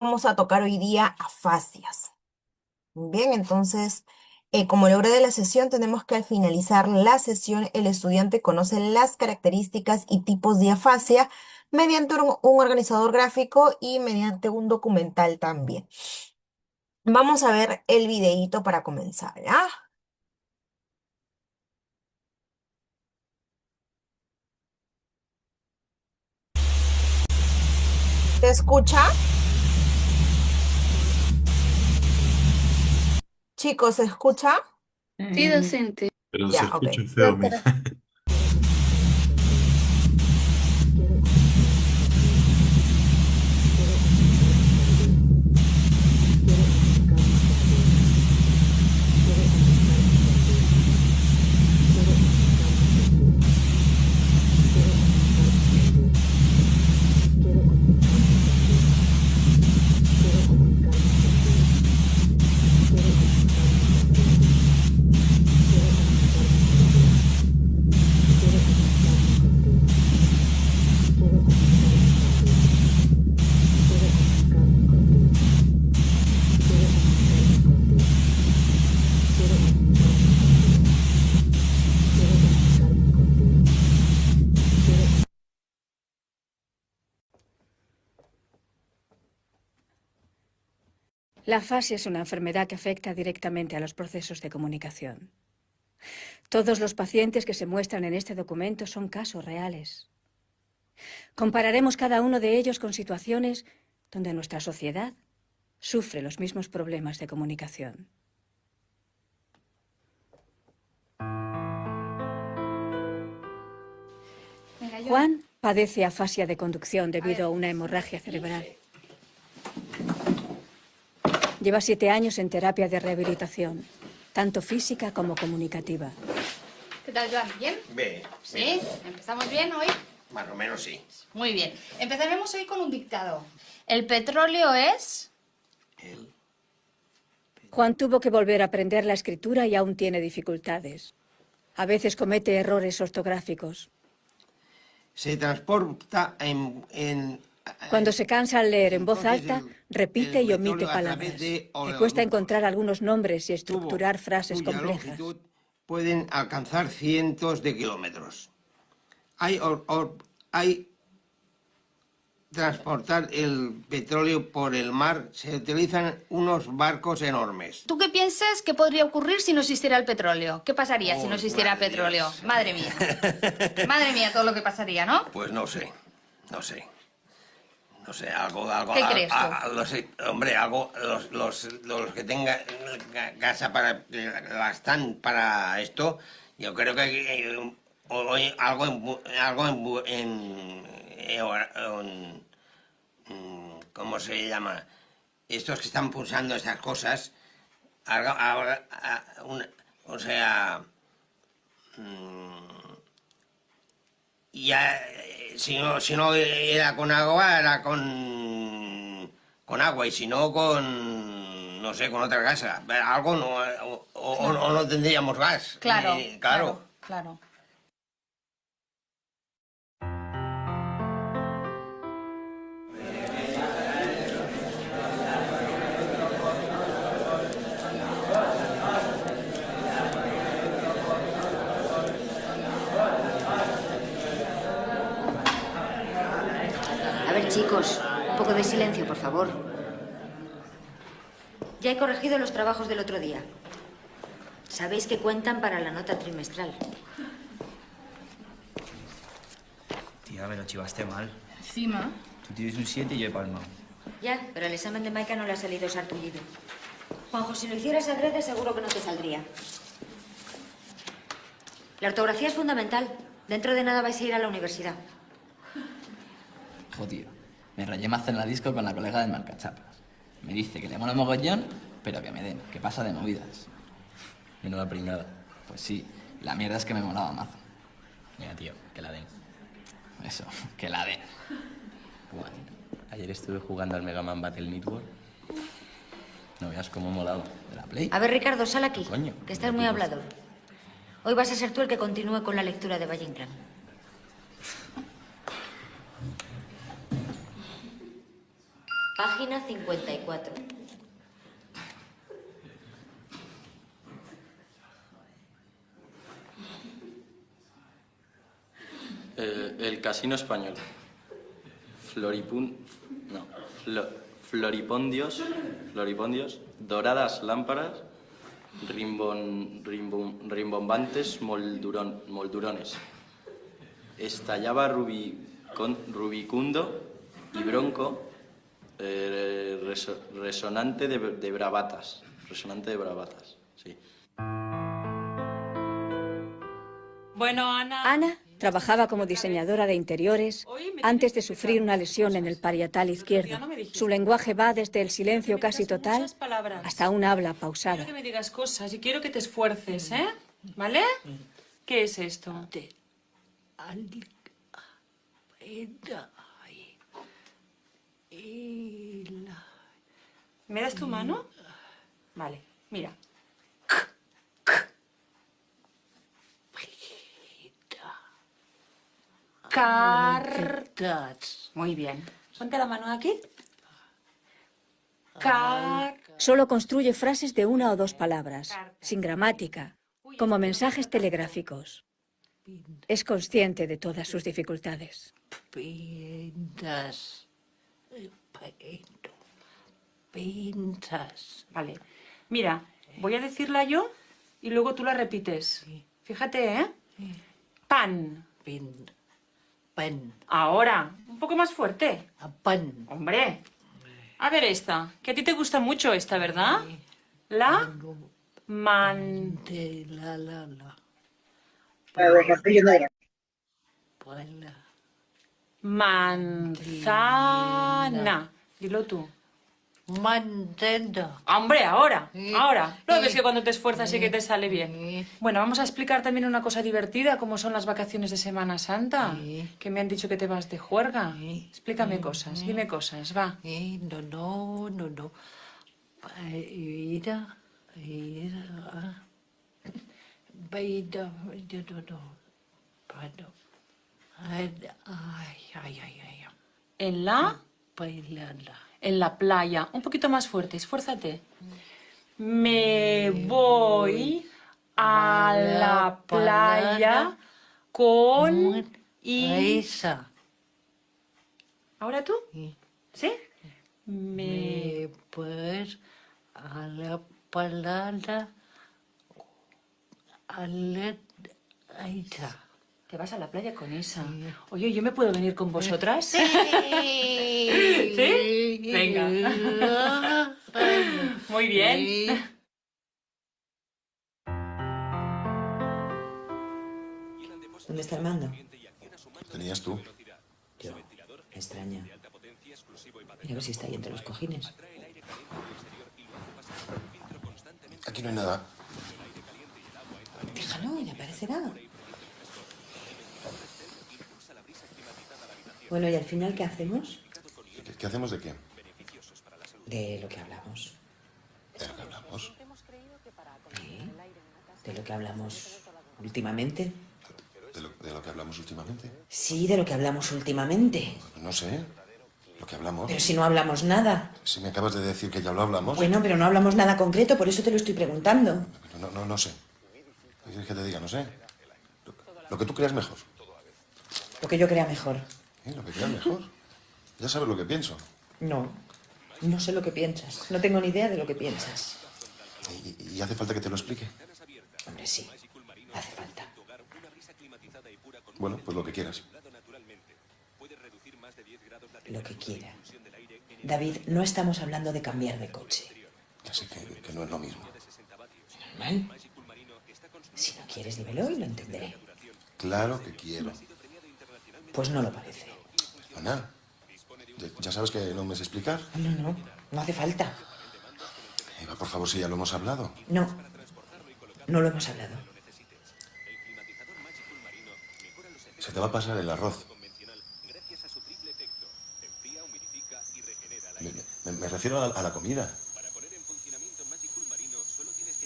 Vamos a tocar hoy día afasias. Bien, entonces, como logré de la sesión, tenemos que al finalizar la sesión el estudiante conoce las características y tipos de afasia mediante un organizador gráfico y mediante un documental también. Vamos a ver el videíto para comenzar, ¿ya? ¿Se escucha? Chicos, ¿se escucha? Sí, docente. Pero se Ya, ok. escucha Sí, feo, mira. doctora. La afasia es una enfermedad que afecta directamente a los procesos de comunicación. Todos los pacientes que se muestran en este documento son casos reales. Compararemos cada uno de ellos con situaciones donde nuestra sociedad sufre los mismos problemas de comunicación. Juan padece afasia de conducción debido a una hemorragia cerebral. Lleva 7 años en terapia de rehabilitación, tanto física como comunicativa. ¿Qué tal, Joan? ¿Bien? Bé, ¿Sí? ¿Empezamos bien hoy? más o menos sí. Muy bien. Empezaremos hoy con un dictado. El petróleo es... Juan tuvo que volver a aprender la escritura y aún tiene dificultades. A veces comete errores ortográficos. Se transporta en Cuando se cansa al leer en voz entonces alta, repite el y omite petróleo a través palabras. de Le cuesta oleoductos. encontrar algunos nombres y Tubo estructurar frases cuya complejas. longitud pueden alcanzar cientos de kilómetros. Hay transportar el petróleo por el mar, se utilizan unos barcos enormes. ¿Tú qué piensas que podría ocurrir si no existiera el petróleo? ¿Qué pasaría si no Oh, existiera madre petróleo? Dios. Madre mía. Madre mía, todo lo que pasaría, ¿no? Pues no sé. No sé, algo, ¿Qué crees tú? no sé, hombre, algo, los que tengan casa para, la están para esto, yo creo que algo ¿cómo se llama? Estos que están pulsando estas cosas, o sea, ya, si no era con agua, era con agua, y si no con, no sé, con otra gasa. Algo no, o no tendríamos gas. Claro, Claro. claro. A ver, chicos, un poco de silencio, por favor. Ya he corregido los trabajos del otro día. Sabéis que cuentan para la nota trimestral. Tía, me lo chivaste mal. Encima. Tú tienes un 7 y yo he palmado. Ya, pero el examen de Maika no le ha salido sarpullido. Juanjo, si lo hicieras adrede, seguro que no te saldría. La ortografía es fundamental. Dentro de nada vais a ir a la universidad. Tío, me rayé mazo en la disco con la colega del Marcachapas. Me dice que le mola mogollón, pero que me den, que pasa de movidas. Menuda pringada. Pues sí, la mierda es que me molaba mazo. Mira, tío, que la den. Eso, que la den. Buah, ayer estuve jugando al Mega Man Battle Network. No veas cómo he molado. ¿De la Play? A ver, Ricardo, sal aquí, Coño, que estás muy hablador. Hoy vas a ser tú el que continúe con la lectura de Valle Inclán. Página 54. El Casino Español. Floripondios, doradas lámparas, rimbombantes moldurones. Estallaba rubicundo y bronco, resonante de bravatas. Resonante de bravatas, sí. Bueno, Ana. Ana trabajaba como diseñadora de interiores antes de sufrir una lesión en el parietal izquierdo. Su lenguaje va desde el silencio casi total hasta un habla pausada. Quiero que me digas cosas y quiero que te esfuerces, ¿eh? ¿Vale? ¿Qué es esto? ¿Me das tu mano? Vale, mira. Cartas. Muy bien. Ponte la mano aquí. Solo construye frases de una o dos palabras, sin gramática, como mensajes telegráficos. Es consciente de todas sus dificultades. Pintas. Vale. Mira, voy a decirla yo y luego tú la repites. Fíjate, ¿eh? Pan. Pan. Ahora, un poco más fuerte. Pan. Hombre. A ver esta, que a ti te gusta mucho esta, ¿verdad? La manzana. Dilo tú. Manzana. Hombre, ahora. ¿No ves que cuando te esfuerzas sí que te sale bien? Bueno, vamos a explicar también una cosa divertida, como son las vacaciones de Semana Santa, que me han dicho que te vas de juerga. Explícame cosas, dime cosas, va. No. En la playa. Un poquito más fuerte, esfuérzate. Me voy a la playa con Isa. ¿Ahora tú? ¿Sí? Me pues a la palabra Isa. Te vas a la playa con Isa. Oye, ¿yo me puedo venir con vosotras? Sí. ¿Sí? Venga. Muy bien. ¿Dónde está el mando? Lo tenías tú. Yo. Me extraña. Mira a ver si está ahí entre los cojines. Aquí no hay nada. Déjalo, ya aparecerá. Bueno, ¿y al final qué hacemos? ¿Qué hacemos de qué? De lo que hablamos. ¿De lo que hablamos? Sí. De lo que hablamos últimamente. ¿De lo que hablamos últimamente? Sí, de lo que hablamos últimamente. No sé. Lo que hablamos. Pero si no hablamos nada. Si me acabas de decir que ya lo hablamos. Bueno, pero no hablamos nada concreto, por eso te lo estoy preguntando. No sé. ¿Qué quieres que te diga? No sé. Lo que tú creas mejor. Lo que yo crea mejor. Lo que creas mejor. Ya sabes lo que pienso. No sé lo que piensas. No tengo ni idea de lo que piensas. ¿Y hace falta que te lo explique? Hombre, sí. Hace falta. Bueno, pues lo que quieras. Lo que quiera. David, no estamos hablando de cambiar de coche. Ya sé que no es lo mismo. Normal. Si no quieres, dímelo y lo entenderé. Claro que quiero. Pues no lo parece. Ana, ¿ya sabes que no me sé explicar? No hace falta. Eva, por favor, si ya lo hemos hablado. No lo hemos hablado. Se te va a pasar el arroz. Me refiero a la comida.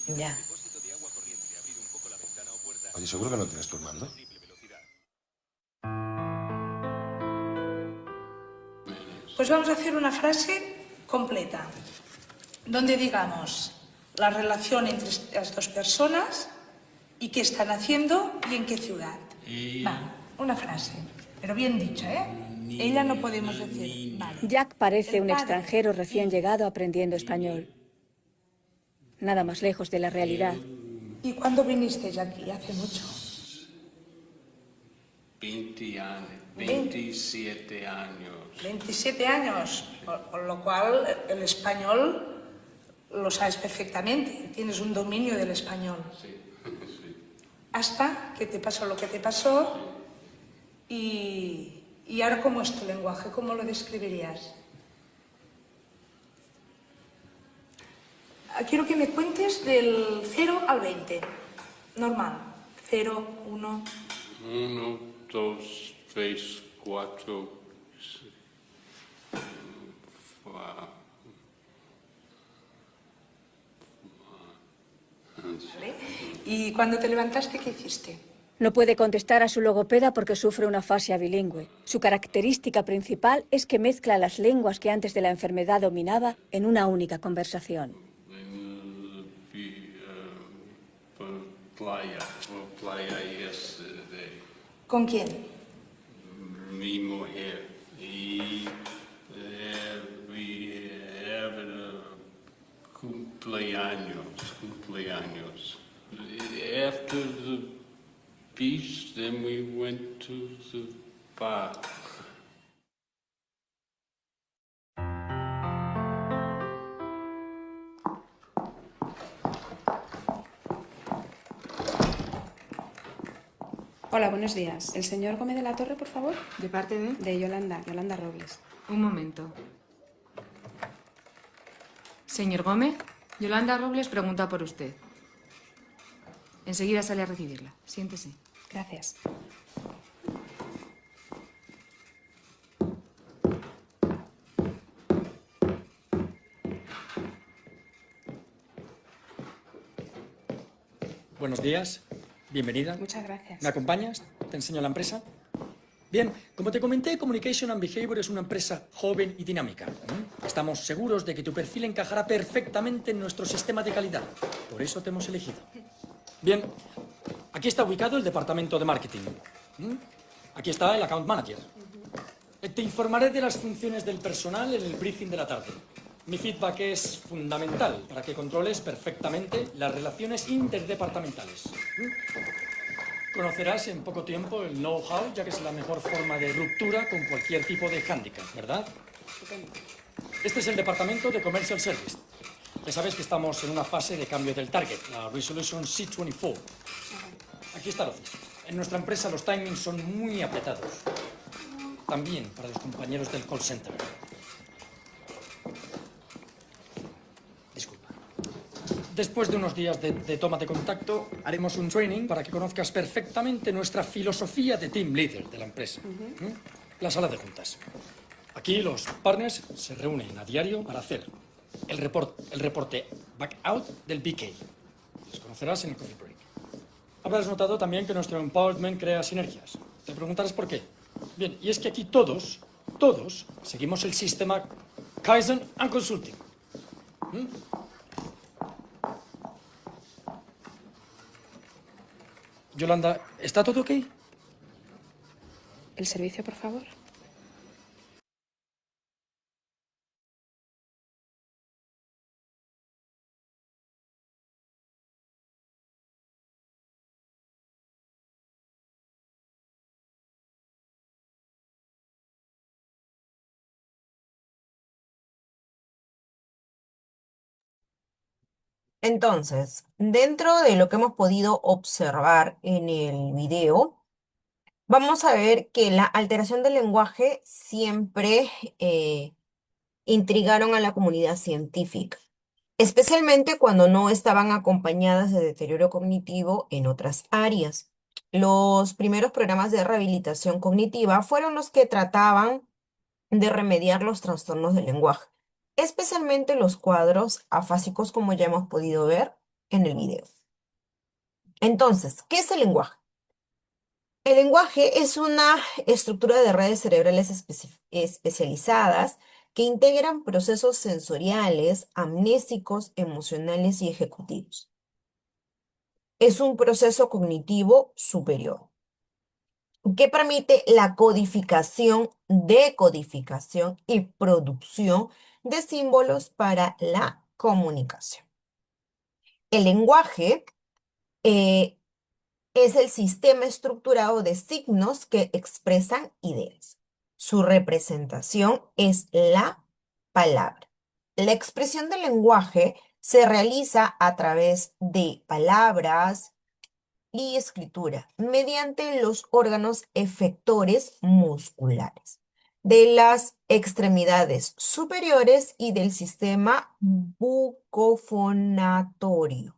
Ya. Oye, ¿seguro que no tienes tu mando? Pues vamos a hacer una frase completa, donde digamos la relación entre las dos personas y qué están haciendo y en qué ciudad. Va, una frase, pero bien dicha, ¿eh? Ella no podemos decir. Vale. Jack parece El un padre. extranjero recién llegado aprendiendo español. Nada más lejos de la realidad. ¿Y cuándo vinisteis aquí? Hace mucho. 20 años, 27 años. 27 años, con lo cual el español lo sabes perfectamente, tienes un dominio del español. Sí, sí. Hasta que te pasó lo que te pasó y ahora ¿cómo es tu lenguaje? ¿Cómo lo describirías? Quiero que me cuentes del 0 al 20, normal. 0, 1... 1, 2, 3, 4, 5. ¿Vale? ¿Y cuando te levantaste, qué hiciste? No puede contestar a su logopeda porque sufre una afasia bilingüe. Su característica principal es que mezcla las lenguas que antes de la enfermedad dominaba en una única conversación. Playa yesterday. ¿Con quién? Mi mujer. Y we have a cumpleaños. After the beach, then we went to the bar. Hola, buenos días. ¿El señor Gómez de la Torre, por favor? ¿De parte de? De Yolanda Robles. Un momento. Señor Gómez, Yolanda Robles pregunta por usted. Enseguida sale a recibirla. Siéntese. Gracias. Buenos días, bienvenida. Muchas gracias. ¿Me acompañas? ¿Te enseño la empresa? Bien, como te comenté, Communication and Behavior es una empresa joven y dinámica. Estamos seguros de que tu perfil encajará perfectamente en nuestro sistema de calidad. Por eso te hemos elegido. Bien, aquí está ubicado el departamento de marketing. Aquí está el account manager. Te informaré de las funciones del personal en el briefing de la tarde. Mi feedback es fundamental para que controles perfectamente las relaciones interdepartamentales. Conocerás en poco tiempo el know-how, ya que es la mejor forma de ruptura con cualquier tipo de hándicap, ¿verdad? Este es el departamento de Commercial Service. Ya sabes que estamos en una fase de cambio del target, la Resolution C24. Aquí está el office. En nuestra empresa los timings son muy apretados. También para los compañeros del call center. Después de unos días de toma de contacto, haremos un training para que conozcas perfectamente nuestra filosofía de team leader de la empresa. La sala de juntas. Aquí los partners se reúnen a diario para hacer el reporte back out del BK. Los conocerás en el coffee break. Habrás notado también que nuestro empowerment crea sinergias. Te preguntarás por qué. Bien, y es que aquí todos seguimos el sistema Kaizen and Consulting. Yolanda, ¿está todo ok? ¿El servicio, por favor? Entonces, dentro de lo que hemos podido observar en el video, vamos a ver que la alteración del lenguaje siempre intrigaron a la comunidad científica, especialmente cuando no estaban acompañadas de deterioro cognitivo en otras áreas. Los primeros programas de rehabilitación cognitiva fueron los que trataban de remediar los trastornos del lenguaje, especialmente los cuadros afásicos, como ya hemos podido ver en el video. Entonces, ¿qué es el lenguaje? El lenguaje es una estructura de redes cerebrales especializadas que integran procesos sensoriales, amnésicos, emocionales y ejecutivos. Es un proceso cognitivo superior que permite la codificación, decodificación y producción de símbolos para la comunicación. El lenguaje es el sistema estructurado de signos que expresan ideas. Su representación es la palabra. La expresión del lenguaje se realiza a través de palabras y escritura mediante los órganos efectores musculares de las extremidades superiores y del sistema bucofonatorio.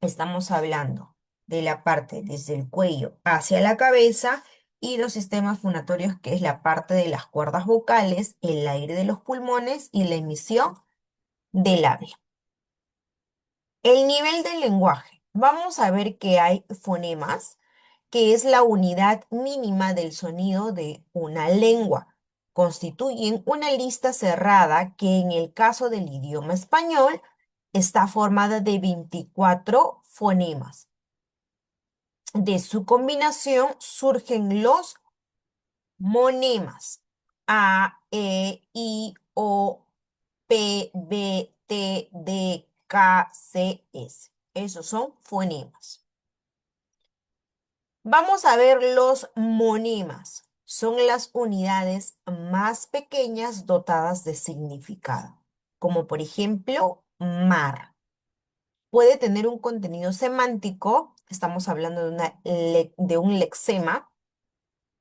Estamos hablando de la parte desde el cuello hacia la cabeza y los sistemas fonatorios, que es la parte de las cuerdas vocales, el aire de los pulmones y la emisión del habla. El nivel del lenguaje. Vamos a ver que hay fonemas, que es la unidad mínima del sonido de una lengua. Constituyen una lista cerrada que en el caso del idioma español está formada de 24 fonemas. De su combinación surgen los monemas A, E, I, O, P, B, T, D, K, C, S. Esos son fonemas. Vamos a ver los monemas. Son las unidades más pequeñas dotadas de significado, como por ejemplo mar. Puede tener un contenido semántico, estamos hablando de un lexema,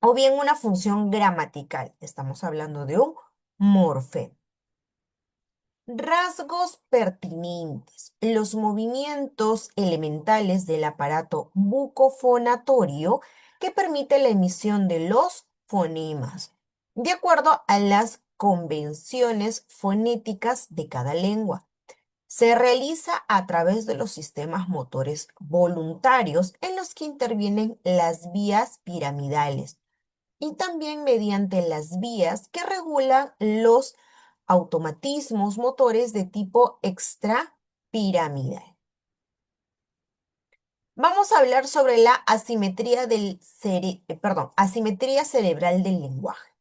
o bien una función gramatical, estamos hablando de un morfema. Rasgos pertinentes. Los movimientos elementales del aparato bucofonatorio que permite la emisión de los fonemas, de acuerdo a las convenciones fonéticas de cada lengua. Se realiza a través de los sistemas motores voluntarios en los que intervienen las vías piramidales y también mediante las vías que regulan los automatismos motores de tipo extrapiramidal. Vamos a hablar sobre la asimetría asimetría cerebral del lenguaje.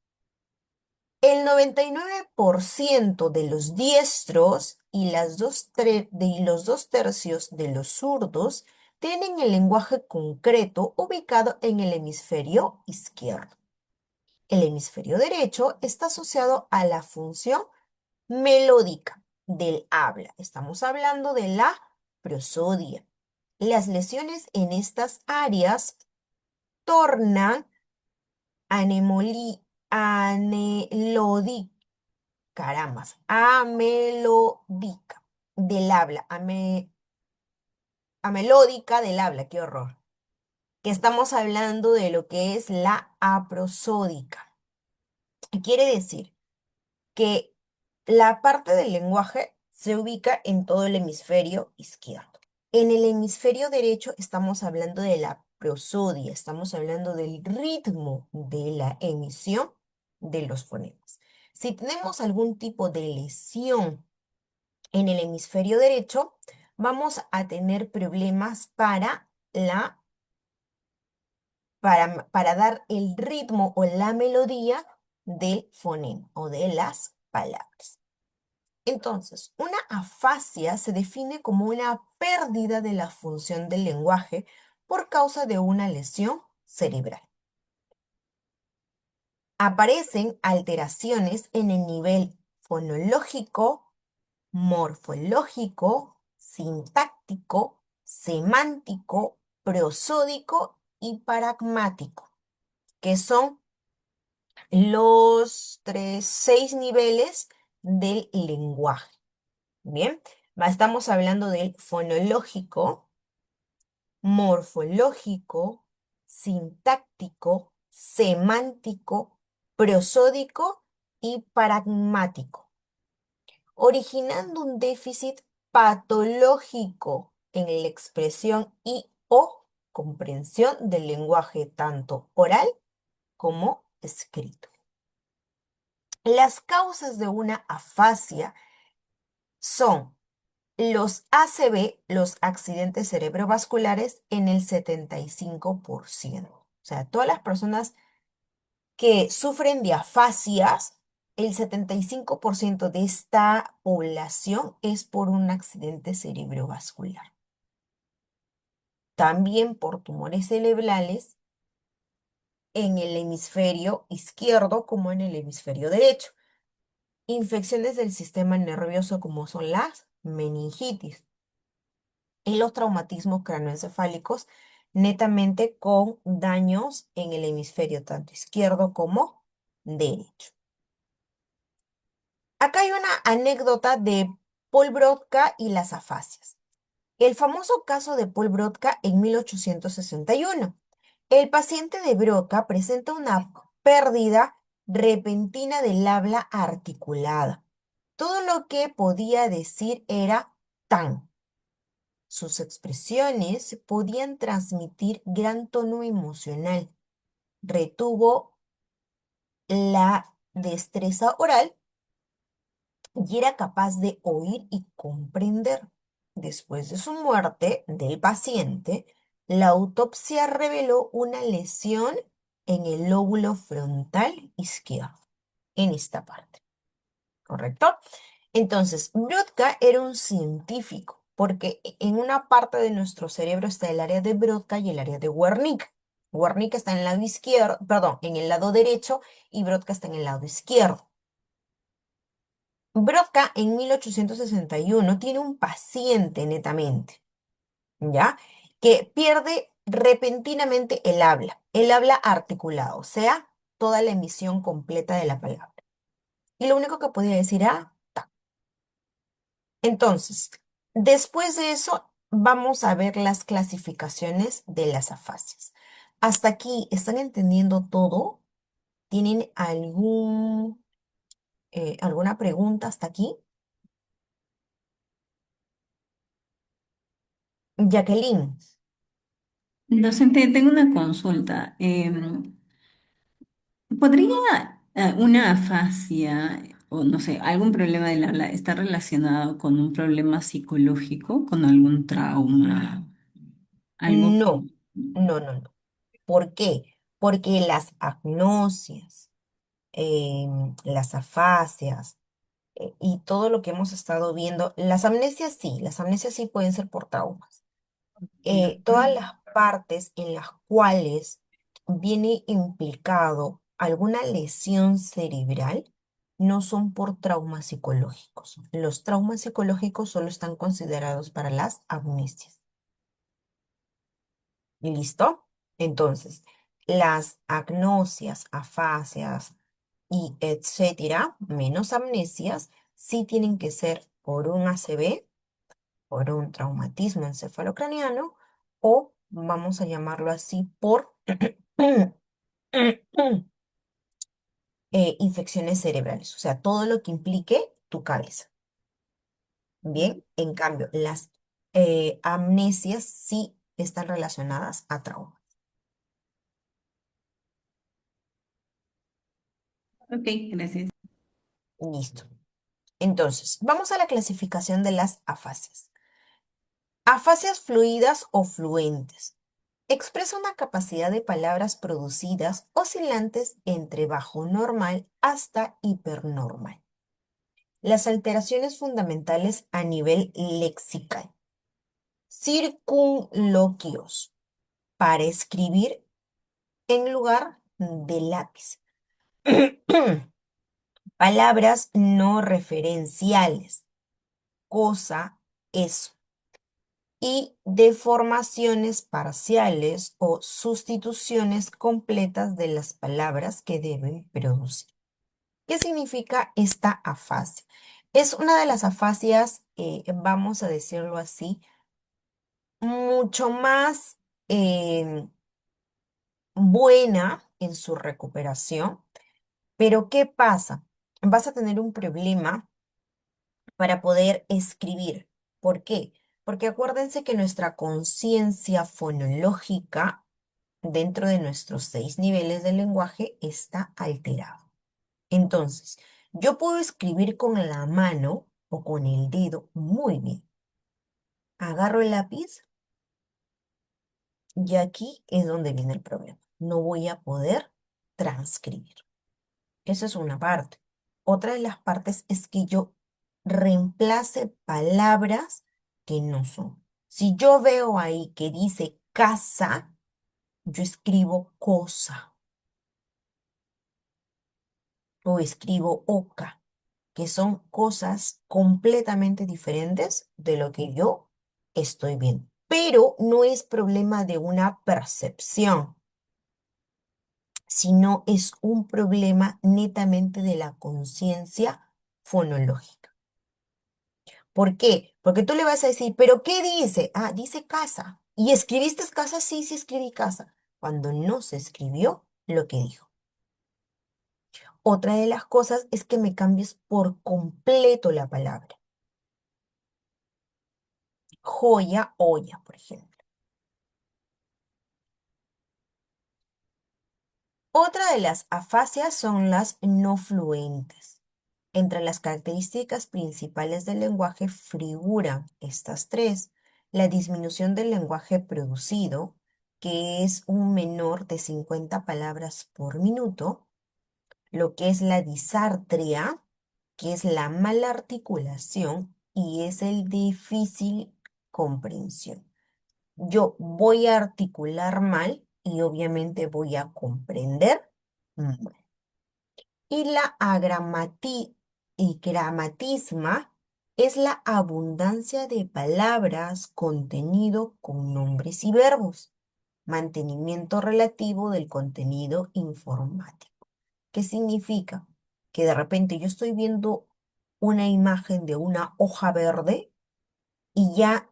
El 99% de los diestros y los 2/3 de los zurdos tienen el lenguaje concreto ubicado en el hemisferio izquierdo. El hemisferio derecho está asociado a la función melódica del habla. Estamos hablando de la prosodia. Las lesiones en estas áreas tornan amelódica del habla, amelódica del habla, qué horror. Que estamos hablando de lo que es la aprosódica. Quiere decir que la parte del lenguaje se ubica en todo el hemisferio izquierdo. En el hemisferio derecho estamos hablando de la prosodia, estamos hablando del ritmo de la emisión de los fonemas. Si tenemos algún tipo de lesión en el hemisferio derecho, vamos a tener problemas para dar el ritmo o la melodía del fonema o de las palabras. Entonces, una afasia se define como una pérdida de la función del lenguaje por causa de una lesión cerebral. Aparecen alteraciones en el nivel fonológico, morfológico, sintáctico, semántico, prosódico y paragmático, que son los 6 niveles del lenguaje. Bien, estamos hablando del fonológico, morfológico, sintáctico, semántico, prosódico y pragmático, originando un déficit patológico en la expresión y o comprensión del lenguaje tanto oral como escrito. Las causas de una afasia son los ACV, los accidentes cerebrovasculares, en el 75%. O sea, todas las personas que sufren de afasias, el 75% de esta población es por un accidente cerebrovascular. También por tumores cerebrales en el hemisferio izquierdo como en el hemisferio derecho. Infecciones del sistema nervioso como son las meningitis y los traumatismos craneoencefálicos netamente con daños en el hemisferio tanto izquierdo como derecho. Acá hay una anécdota de Paul Brodka y las afasias. El famoso caso de Paul Brodka en 1861. El paciente de Broca presenta una pérdida repentina del habla articulada. Todo lo que podía decir era tan. Sus expresiones podían transmitir gran tono emocional. Retuvo la destreza oral y era capaz de oír y comprender. Después de su muerte del paciente, la autopsia reveló una lesión en el lóbulo frontal izquierdo, en esta parte, ¿correcto? Entonces, Brodka era un científico, porque en una parte de nuestro cerebro está el área de Brodka y el área de Wernicke. Wernicke está en el lado izquierdo, perdón, en el lado derecho, y Brodka está en el lado izquierdo. Brodka en 1861 tiene un paciente netamente, ¿ya? Que pierde repentinamente el habla articulado, o sea, toda la emisión completa de la palabra. Y lo único que podía decir era ta. Entonces, después de eso, vamos a ver las clasificaciones de las afasias. ¿Hasta aquí están entendiendo todo? ¿Tienen alguna pregunta hasta aquí? Jacqueline. Docente, tengo una consulta. ¿Podría una afasia o no sé, algún problema del habla estar relacionado con un problema psicológico, con algún trauma, algo? No, no. ¿Por qué? Porque las agnosias, las afasias y todo lo que hemos estado viendo, las amnesias sí pueden ser por traumas. Todas las partes en las cuales viene implicado alguna lesión cerebral no son por traumas psicológicos. Los traumas psicológicos solo están considerados para las amnesias. ¿Listo? Entonces, las agnosias, afasias y etcétera, menos amnesias, sí tienen que ser por un ACV, por un traumatismo encefalocraniano o vamos a llamarlo así por infecciones cerebrales, o sea, todo lo que implique tu cabeza. Bien, en cambio, las amnesias sí están relacionadas a trauma. Ok, gracias. Listo. Entonces, vamos a la clasificación de las afasias. Afasias fluidas o fluentes. Expresa una capacidad de palabras producidas oscilantes entre bajo normal hasta hipernormal. Las alteraciones fundamentales a nivel lexical. Circunloquios para escribir en lugar de lápiz. Palabras no referenciales. Cosa, eso. Y deformaciones parciales o sustituciones completas de las palabras que deben producir. ¿Qué significa esta afasia? Es una de las afasias, vamos a decirlo así, mucho más buena en su recuperación, pero ¿qué pasa? Vas a tener un problema para poder escribir. ¿Por qué? Porque acuérdense que nuestra conciencia fonológica dentro de nuestros 6 niveles del lenguaje está alterada. Entonces, yo puedo escribir con la mano o con el dedo muy bien. Agarro el lápiz y aquí es donde viene el problema. No voy a poder transcribir. Esa es una parte. Otra de las partes es que yo reemplace palabras que no son. Si yo veo ahí que dice casa, yo escribo cosa o escribo oca, que son cosas completamente diferentes de lo que yo estoy viendo. Pero no es problema de una percepción, sino es un problema netamente de la conciencia fonológica. ¿Por qué? Porque tú le vas a decir, ¿pero qué dice? Ah, dice casa. ¿Y escribiste casa? Sí, sí escribí casa. Cuando no se escribió lo que dijo. Otra de las cosas es que me cambies por completo la palabra. Joya, olla, por ejemplo. Otra de las afasias son las no fluentes. Entre las características principales del lenguaje figuran estas tres: la disminución del lenguaje producido, que es un menor de 50 palabras por minuto, lo que es la disartria, que es la mala articulación y es el difícil comprensión. Yo voy a articular mal y obviamente voy a comprender mal. Y la gramatisma es la abundancia de palabras, contenido con nombres y verbos, mantenimiento relativo del contenido informático. ¿Qué significa? Que de repente yo estoy viendo una imagen de una hoja verde y ya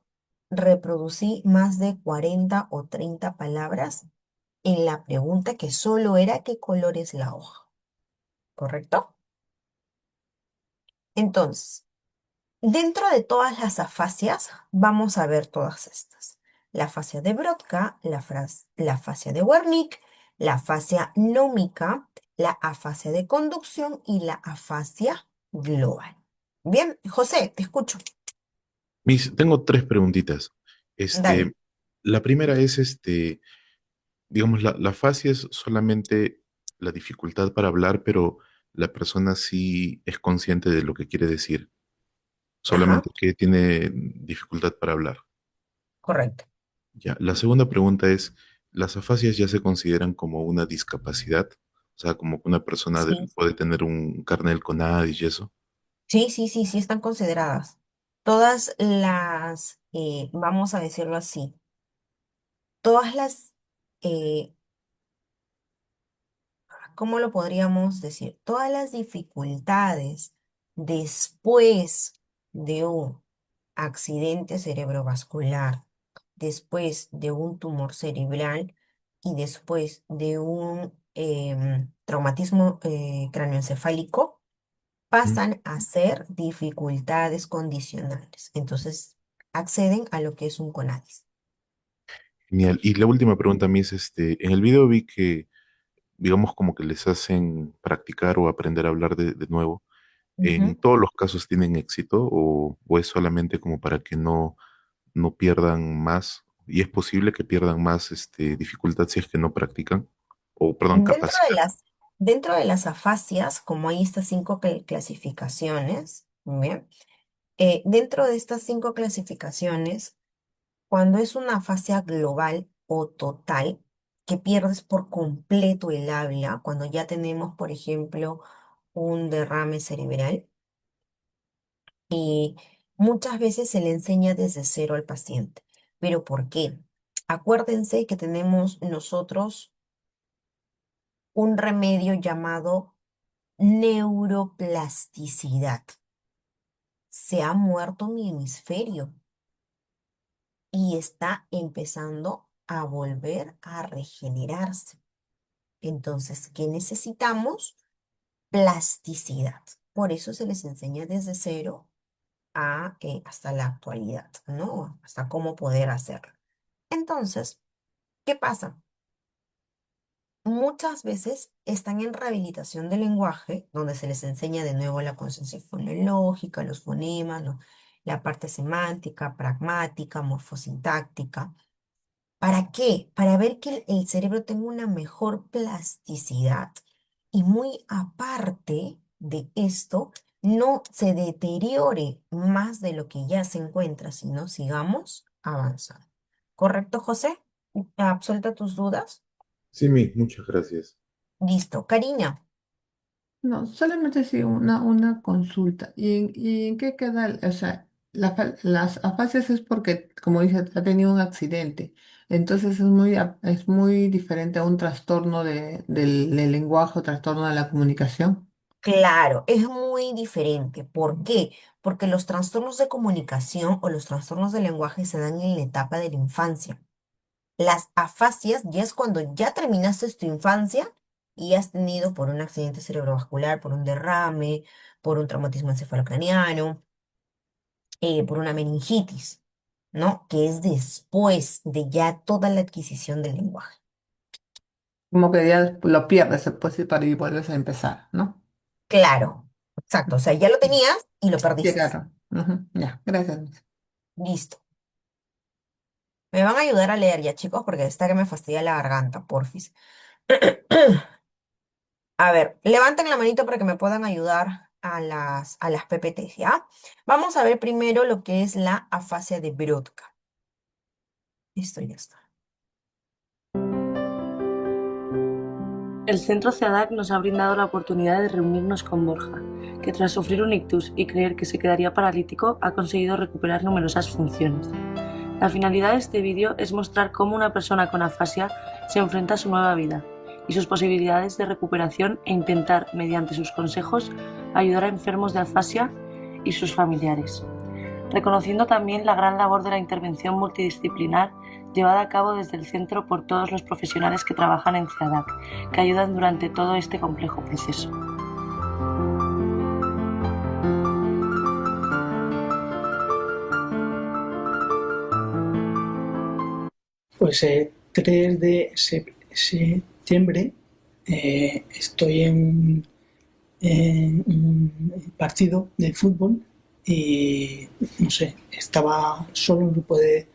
reproducí más de 40 o 30 palabras en la pregunta que solo era ¿qué color es la hoja? ¿Correcto? Entonces, dentro de todas las afasias, vamos a ver todas estas. La afasia de Brodka, la afasia de Wernicke, la afasia nómica, la afasia de conducción y la afasia global. Bien, José, te escucho. Tengo tres preguntitas. Dale. La primera es, digamos, la afasia es solamente la dificultad para hablar, pero la persona sí es consciente de lo que quiere decir, Ajá, solamente que tiene dificultad para hablar. correcto. Ya. La segunda pregunta es, ¿las afasias ya se consideran como una discapacidad? O sea, como que una persona Sí, puede tener un carnet con ADIS y eso. sí están consideradas. Todas las, vamos a decirlo así, todas las, eh, ¿cómo lo podríamos decir? Todas las dificultades después de un accidente cerebrovascular, después de un tumor cerebral y después de un traumatismo cráneoencefálico, Mm. pasan a ser dificultades condicionales. Entonces, acceden a lo que es un CONADIS. Genial. Y la última pregunta a mí es, en el video vi que, digamos, como que les hacen practicar o aprender a hablar de nuevo. ¿En Ujú. todos los casos tienen éxito o es solamente como para que no pierdan más? Y es posible que pierdan más dificultad si es que no practican, o perdón, Dentro de capacidad. dentro de las afasias, como hay estas cinco clasificaciones, ¿bien? Dentro de estas cinco clasificaciones, cuando es una afasia global o total, que pierdes por completo el habla, cuando ya tenemos, por ejemplo, un derrame cerebral, y muchas veces se le enseña desde cero al paciente. ¿Pero por qué? Acuérdense que tenemos nosotros un remedio llamado neuroplasticidad. Se ha muerto mi hemisferio y está empezando a volver a regenerarse. Entonces, ¿qué necesitamos? Plasticidad. Por eso se les enseña desde cero hasta la actualidad, ¿no? Hasta cómo poder hacerlo. Entonces, ¿qué pasa? muchas veces están en rehabilitación del lenguaje, donde se les enseña de nuevo la conciencia fonológica, los fonemas, la parte semántica, pragmática, morfosintáctica. ¿Para qué? Para ver que el cerebro tenga una mejor plasticidad y muy aparte de esto, no se deteriore más de lo que ya se encuentra, sino sigamos avanzando. ¿Correcto, José? ¿Absuelta tus dudas? Sí, muchas gracias. Listo. Karina, No, solamente sí una consulta. ¿Y en qué queda, o sea, las afasias es porque, como dice, ha tenido un accidente. Entonces es muy diferente a un trastorno del lenguaje o trastorno de la comunicación. claro, es muy diferente. ¿Por qué? Porque los trastornos de comunicación o los trastornos del lenguaje se dan en la etapa de la infancia. Las afasias ya es cuando ya terminaste tu infancia y has tenido por un accidente cerebrovascular, por un derrame, por un traumatismo encefalocraniano, por una meningitis, ¿no? Que es después de ya toda la adquisición del lenguaje. Como que ya lo pierdes después y vuelves a empezar, ¿no? Claro, exacto. O sea, ya lo tenías y lo Sí, perdiste. claro. Ujú, ya, gracias. Listo. Me van a ayudar a leer ya, chicos, porque está que me fastidia la garganta, porfis. A ver, levanten la manito para que me puedan ayudar a las PPTs, ¿ya? Vamos a ver primero lo que es la afasia de Brodka. Listo, ya está. El Centro CEADAC nos ha brindado la oportunidad de reunirnos con Borja, que tras sufrir un ictus y creer que se quedaría paralítico, ha conseguido recuperar numerosas funciones. La finalidad de este vídeo es mostrar cómo una persona con afasia se enfrenta a su nueva vida y sus posibilidades de recuperación e intentar, mediante sus consejos, ayudar a enfermos de afasia y sus familiares, reconociendo también la gran labor de la intervención multidisciplinar llevada a cabo desde el centro por todos los profesionales que trabajan en CEADAC, que ayudan durante todo este complejo proceso. Pues 3 de septiembre estoy en un partido de fútbol y, no sé, estaba solo, un grupo de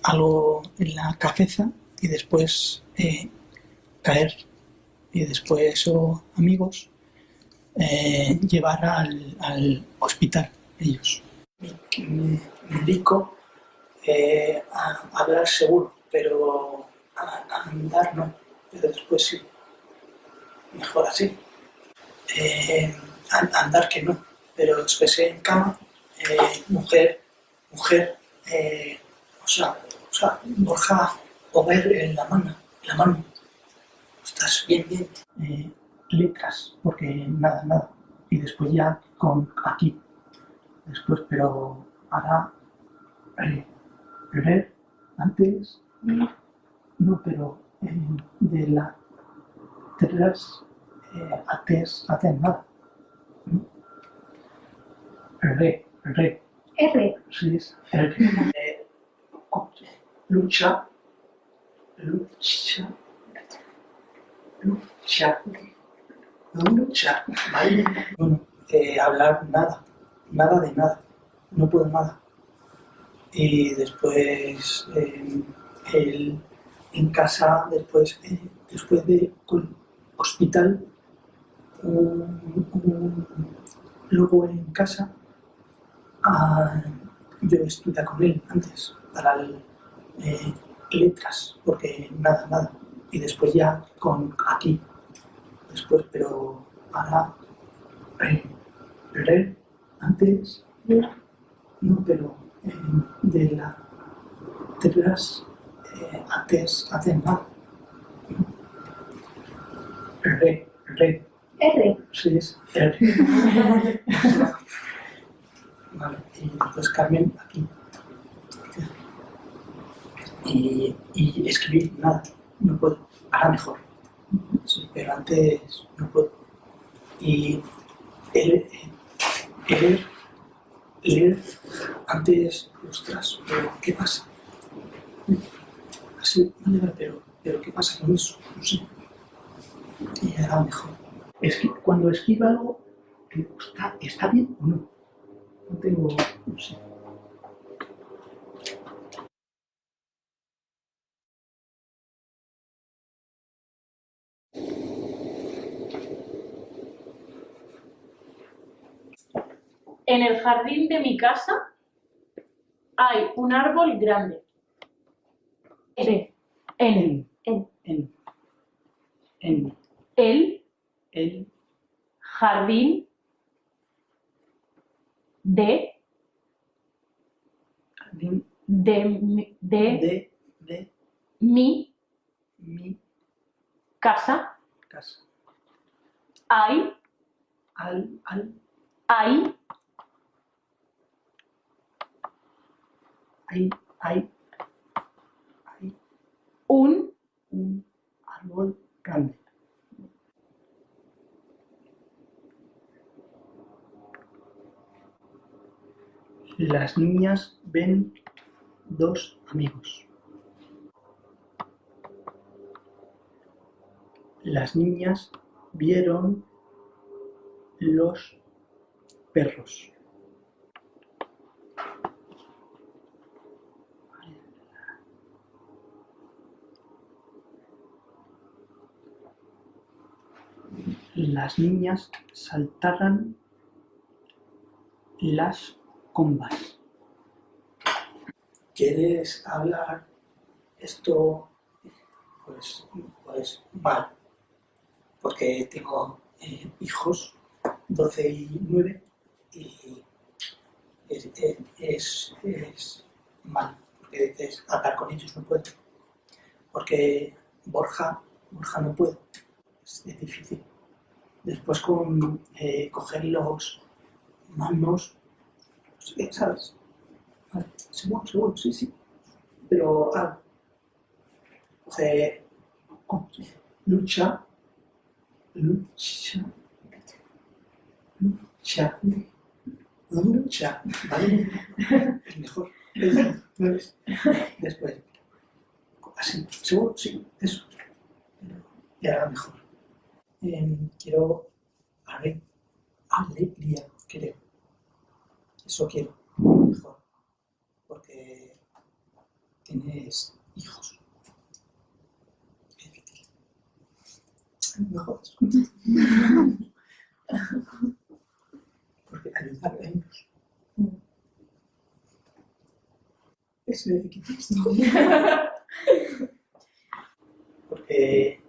algo en la cabeza y después caer y después amigos llevar al hospital ellos. Me dedico a hablar seguro, pero a andar no, pero después sí, mejor así. Andar que no, pero después en cama, mujer, o sea, Borja, mover en la mano, estás bien, letras, porque nada, y después ya con aquí, después, pero ahora, leer, antes, no, pero de la letras, antes nada. R. Sí, es R. Lucha. ¿Vale? Bueno, hablar nada de nada. No puedo nada. Y después en casa, después de hospital, luego en casa, yo estudié con él antes para letras, porque nada, y después ya con aquí, después, pero para leer antes, no, pero de la letras antes nada. R. Sí, es R. Vale, y después Carmen aquí. Y escribir nada, no puedo. Ahora mejor. Sí, pero antes no puedo. Y leer antes, ostras, pero ¿qué pasa? Así, vale, pero Pero ¿qué pasa con eso? No sé. Y era mejor. Es que cuando escribo algo, digo, ¿está bien o no? No tengo, no sé. En el jardín de mi casa hay un árbol grande. Sí. En el jardín de mi casa hay un árbol grande. Las niñas ven dos amigos. Las niñas vieron los perros. Las niñas saltaron las combas. ¿Quieres hablar esto? Pues mal, porque tengo hijos, 12 y 9, y es mal, porque dices, hablar con ellos no puedo, porque Borja no puedo, es difícil. Después con coger los manos, ¿sabes? Vale, seguro, sí, pero lucha, ¿vale? Es mejor. ¿Ves? Después, así, seguro, sí, eso. Y ahora mejor. Quiero alegría, creo. Eso quiero, mejor. Porque tienes hijos. Mejor. Porque ayudar a ellos. Es difícil. Porque,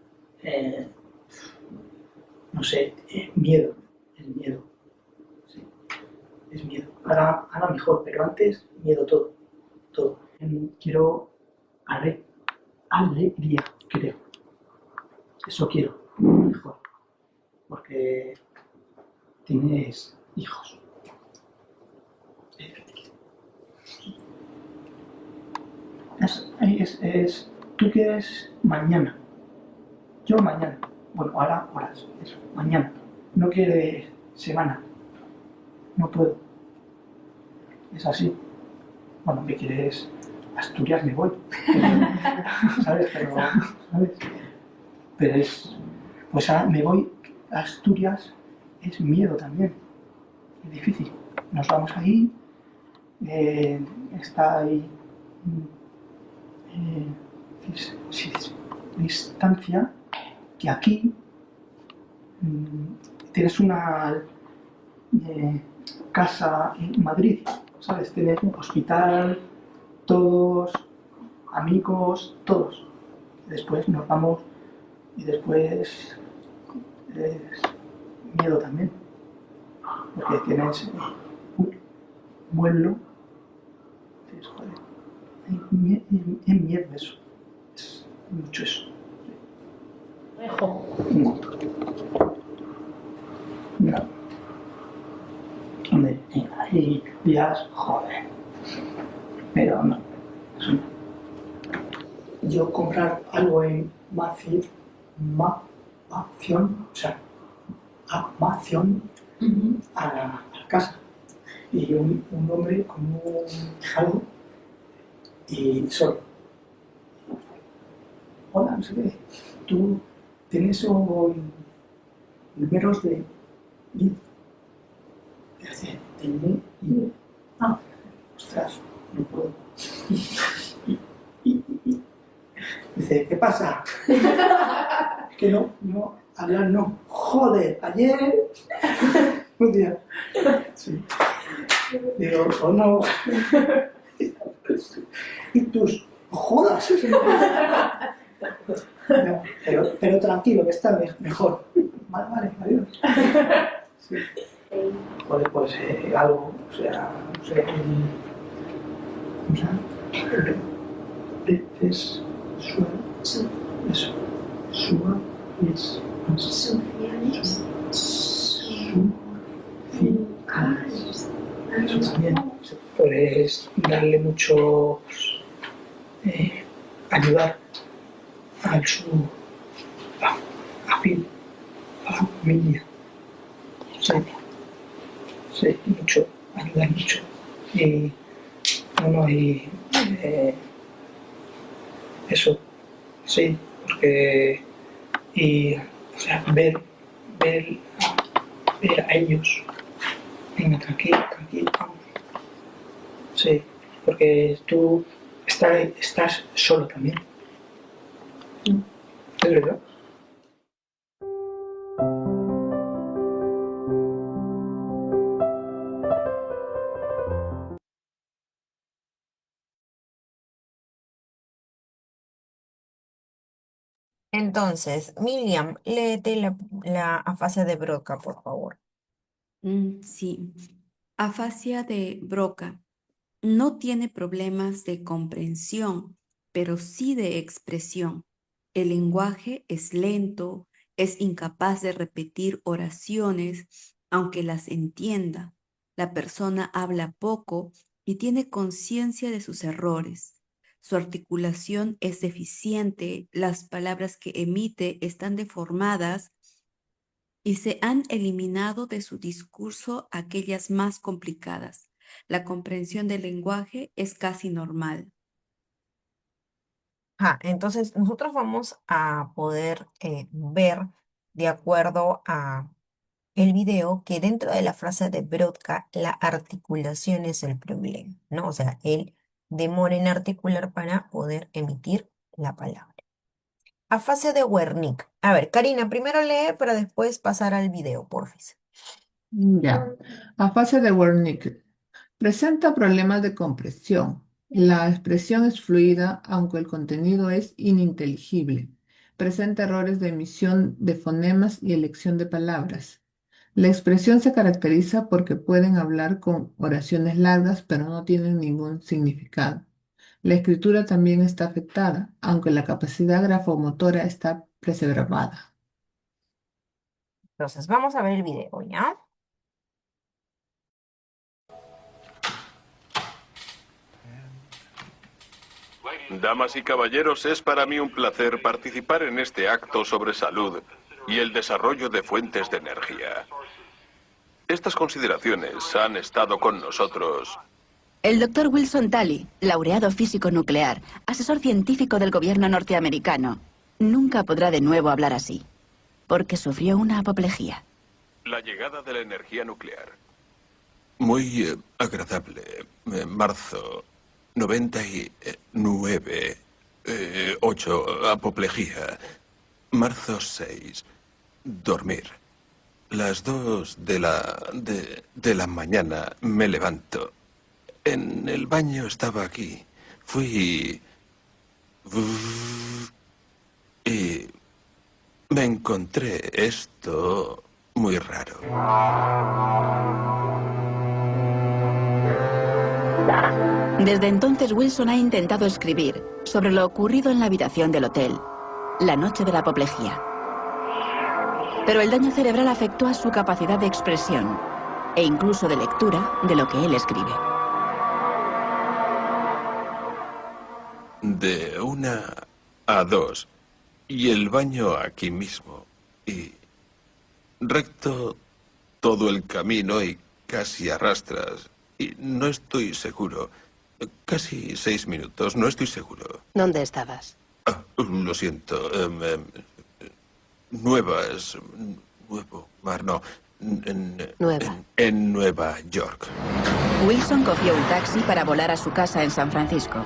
no sé, miedo. El miedo. Sí, es miedo. Ahora mejor, pero antes miedo todo. Quiero alegría, creo. Eso quiero, mejor. Porque tienes hijos. Tú quieres mañana. Yo mañana. Bueno, ahora horas. Eso, mañana. No quieres semana. No puedo. Es así. Bueno, me quieres Asturias, me voy. ¿Sabes? Pero, ¿sabes? Pero es... Pues ahora me voy a Asturias, es miedo también. Es difícil. Nos vamos ahí, está ahí distancia, que aquí tienes una casa en Madrid, ¿sabes? Tienes un hospital, todos, amigos, todos. Después nos vamos y después miedo también, porque tienes un vuelo, joder, es miedo eso, es mucho eso. Mira, hombre, hay días, joder, pero no, eso no. Yo comprar algo en Amazon a la casa, y un hombre con un hijado y solo. Hola, no sé qué. Tú tienes hoy números de... Ostras, no puedo. Dice, ¿qué pasa? Que no, hablar no. Joder, ayer... Un día. Sí. Digo, oh no. Y tus jodas. Pero tranquilo, que está mejor. Vale, adiós. Sí. Pues algo, o sea, no sé, es suave, eso, suaves, sociales, suficiales. Eso también, puedes darle mucho, ayudar a la familia. Sí, mucho, ayudar mucho. Y eso, sí, porque o sea, ver a ellos. Venga, tranquilo, vamos. Sí, porque tú estás solo también. ¿Es verdad? Entonces, Miriam, léete la afasia de Broca, por favor. Sí. Afasia de Broca. No tiene problemas de comprensión, pero sí de expresión. El lenguaje es lento, es incapaz de repetir oraciones, aunque las entienda. La persona habla poco y tiene conciencia de sus errores. Su articulación es deficiente, las palabras que emite están deformadas y se han eliminado de su discurso aquellas más complicadas. La comprensión del lenguaje es casi normal. Entonces, nosotros vamos a poder ver, de acuerdo a el video, que dentro de la frase de Brodka, la articulación es el problema, ¿no? O sea, él demora en articular para poder emitir la palabra. Afasia de Wernicke. A ver, Karina, primero lee para después pasar al video, porfis. Ya. Afasia de Wernicke. Presenta problemas de comprensión. La expresión es fluida, aunque el contenido es ininteligible. Presenta errores de emisión de fonemas y elección de palabras. La expresión se caracteriza porque pueden hablar con oraciones largas, pero no tienen ningún significado. La escritura también está afectada, aunque la capacidad grafomotora está preservada. Entonces, vamos a ver el video, ¿ya? Damas y caballeros, es para mí un placer participar en este acto sobre salud y el desarrollo de fuentes de energía. Estas consideraciones han estado con nosotros. El Dr. Wilson Talley, laureado físico nuclear, asesor científico del gobierno norteamericano, nunca podrá de nuevo hablar así, porque sufrió una apoplejía. La llegada de la energía nuclear. Muy agradable. Marzo 99, 8, apoplejía. Marzo 6, dormir. Las 2 de la mañana me levanto. En el baño estaba aquí. Fui... Y me encontré esto muy raro. Desde entonces Wilson ha intentado escribir sobre lo ocurrido en la habitación del hotel, la noche de la apoplejía. Pero el daño cerebral afectó a su capacidad de expresión e incluso de lectura de lo que él escribe. De 1 a 2. Y el baño aquí mismo. Y recto todo el camino y casi arrastras. Y no estoy seguro. Casi 6 minutos, no estoy seguro. ¿Dónde estabas? Lo siento. Nuevas... Nuevo Mar, no. En Nueva York. Wilson cogió un taxi para volar a su casa en San Francisco.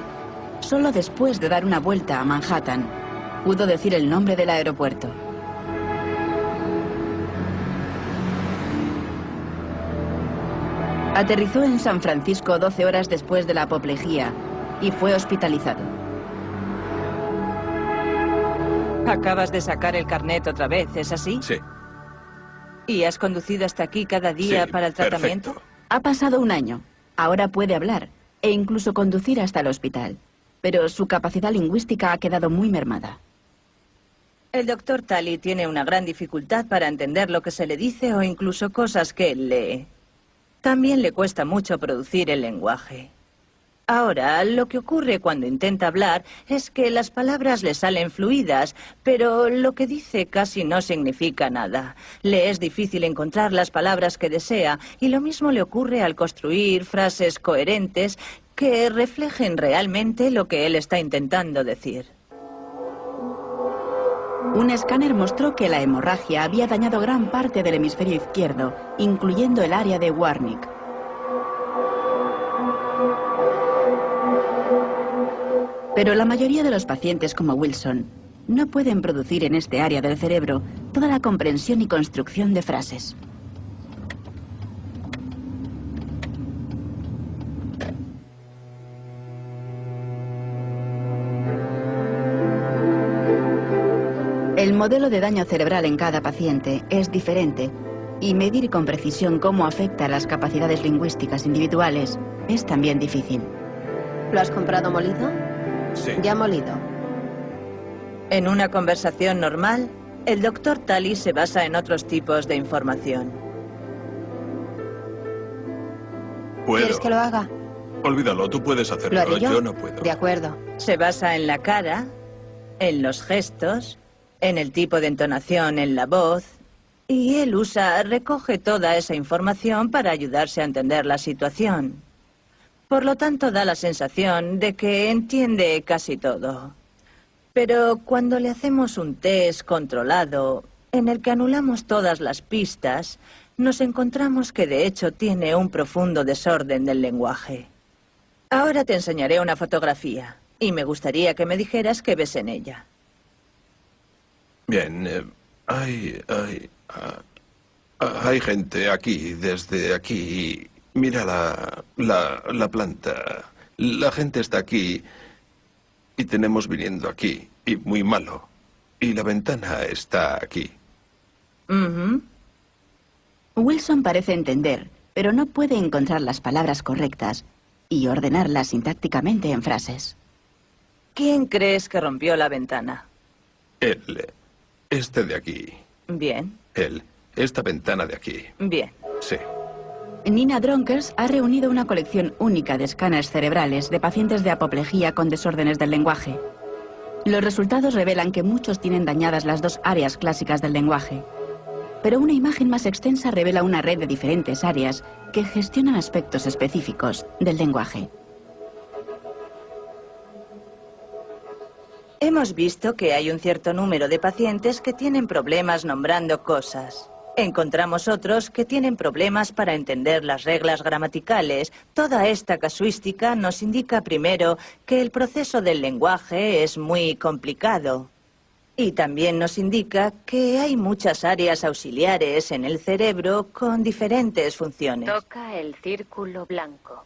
Solo después de dar una vuelta a Manhattan, pudo decir el nombre del aeropuerto. Aterrizó en San Francisco 12 horas después de la apoplejía y fue hospitalizado. Acabas de sacar el carnet otra vez, ¿es así? Sí. ¿Y has conducido hasta aquí cada día para el tratamiento? Perfecto. Ha pasado un año. Ahora puede hablar e incluso conducir hasta el hospital. Pero su capacidad lingüística ha quedado muy mermada. El doctor Talley tiene una gran dificultad para entender lo que se le dice o incluso cosas que él lee. También le cuesta mucho producir el lenguaje. Ahora, lo que ocurre cuando intenta hablar es que las palabras le salen fluidas, pero lo que dice casi no significa nada. Le es difícil encontrar las palabras que desea, y lo mismo le ocurre al construir frases coherentes que reflejen realmente lo que él está intentando decir. Un escáner mostró que la hemorragia había dañado gran parte del hemisferio izquierdo, incluyendo el área de Warnick. Pero la mayoría de los pacientes como Wilson no pueden producir en este área del cerebro toda la comprensión y construcción de frases. El modelo de daño cerebral en cada paciente es diferente y medir con precisión cómo afecta a las capacidades lingüísticas individuales es también difícil. ¿Lo has comprado molido? Sí. Ya molido. En una conversación normal, el doctor Talley se basa en otros tipos de información. ¿Quieres que lo haga? Olvídalo, tú puedes ¿Lo hacerlo. haré yo? No puedo. De acuerdo. Se basa en la cara, en los gestos, en el tipo de entonación en la voz, y él recoge toda esa información para ayudarse a entender la situación. Por lo tanto, da la sensación de que entiende casi todo. Pero cuando le hacemos un test controlado, en el que anulamos todas las pistas, nos encontramos que de hecho tiene un profundo desorden del lenguaje. Ahora te enseñaré una fotografía, y me gustaría que me dijeras qué ves en ella. Bien, hay gente aquí, desde aquí. Mira la planta. La gente está aquí y tenemos viniendo aquí, y muy malo. Y la ventana está aquí. Wilson parece entender, pero no puede encontrar las palabras correctas y ordenarlas sintácticamente en frases. ¿Quién crees que rompió la ventana? Él. Este de aquí. Bien, Él. Esta ventana de aquí. bien. Sí. Nina Dronkers ha reunido una colección única de escáneres cerebrales de pacientes de apoplejía con desórdenes del lenguaje. Los resultados revelan que muchos tienen dañadas las dos áreas clásicas del lenguaje. Pero una imagen más extensa revela una red de diferentes áreas que gestionan aspectos específicos del lenguaje. Hemos visto que hay un cierto número de pacientes que tienen problemas nombrando cosas. Encontramos otros que tienen problemas para entender las reglas gramaticales. Toda esta casuística nos indica primero que el proceso del lenguaje es muy complicado. Y también nos indica que hay muchas áreas auxiliares en el cerebro con diferentes funciones. Toca el círculo blanco.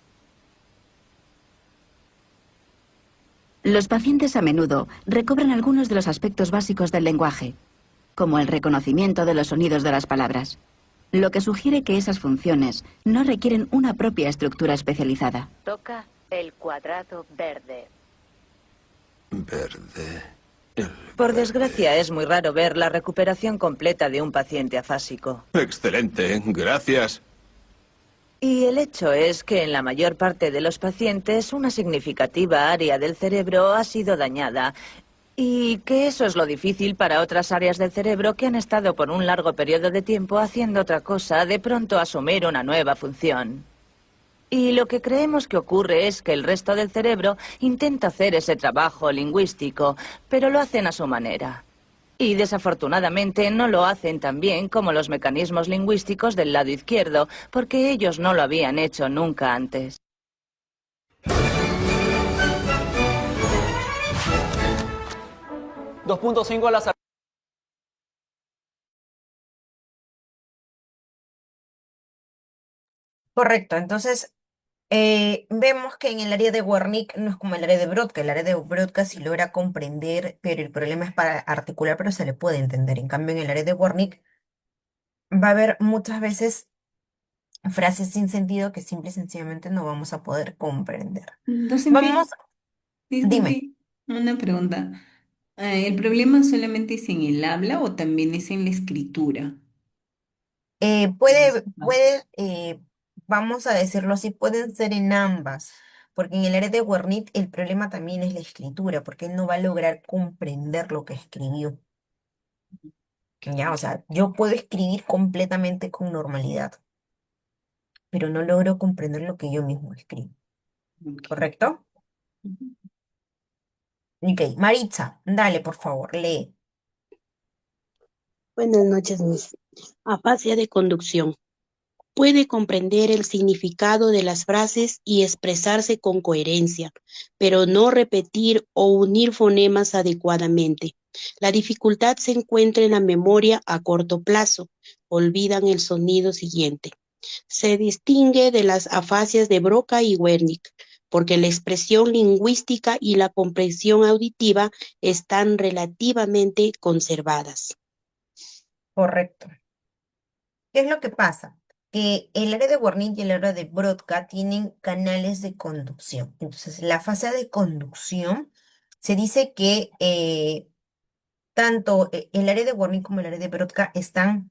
Los pacientes a menudo recobran algunos de los aspectos básicos del lenguaje, como el reconocimiento de los sonidos de las palabras, lo que sugiere que esas funciones no requieren una propia estructura especializada. Toca el cuadrado verde. Verde. Por desgracia, es muy raro ver la recuperación completa de un paciente afásico. Excelente, gracias. Y el hecho es que en la mayor parte de los pacientes una significativa área del cerebro ha sido dañada. Y que eso es lo difícil para otras áreas del cerebro que han estado por un largo periodo de tiempo haciendo otra cosa, de pronto asumir una nueva función. Y lo que creemos que ocurre es que el resto del cerebro intenta hacer ese trabajo lingüístico, pero lo hacen a su manera. Y desafortunadamente no lo hacen tan bien como los mecanismos lingüísticos del lado izquierdo, porque ellos no lo habían hecho nunca antes. $2.5 a la Correcto, entonces vemos que en el área de Wernicke no es como el área de Brodka. El área de Brodka sí logra comprender, pero el problema es para articular, pero se le puede entender. En cambio, en el área de Wernicke va a haber muchas veces frases sin sentido que simple y sencillamente no vamos a poder comprender. Docente, Vamos, dime. disculpe, una pregunta. ¿El problema solamente es en el habla o también es en la escritura? Vamos a decirlo así, pueden ser en ambas, porque en el área de Wernicke el problema también es la escritura, porque él no va a lograr comprender lo que escribió. Ya, o sea, yo puedo escribir completamente con normalidad, pero no logro comprender lo que yo mismo escribo. ¿Correcto? Ok, Maritza, dale, por favor, lee. Buenas noches, Miss. Afasia de conducción. Puede comprender el significado de las frases y expresarse con coherencia, pero no repetir o unir fonemas adecuadamente. La dificultad se encuentra en la memoria a corto plazo. Olvidan el sonido siguiente. Se distingue de las afasias de Broca y Wernicke, porque la expresión lingüística y la comprensión auditiva están relativamente conservadas. Correcto. ¿Qué es lo que pasa? Que el área de Wernicke y el área de Brodka tienen canales de conducción. Entonces, la fase de conducción se dice que tanto el área de Wernicke como el área de Brodka están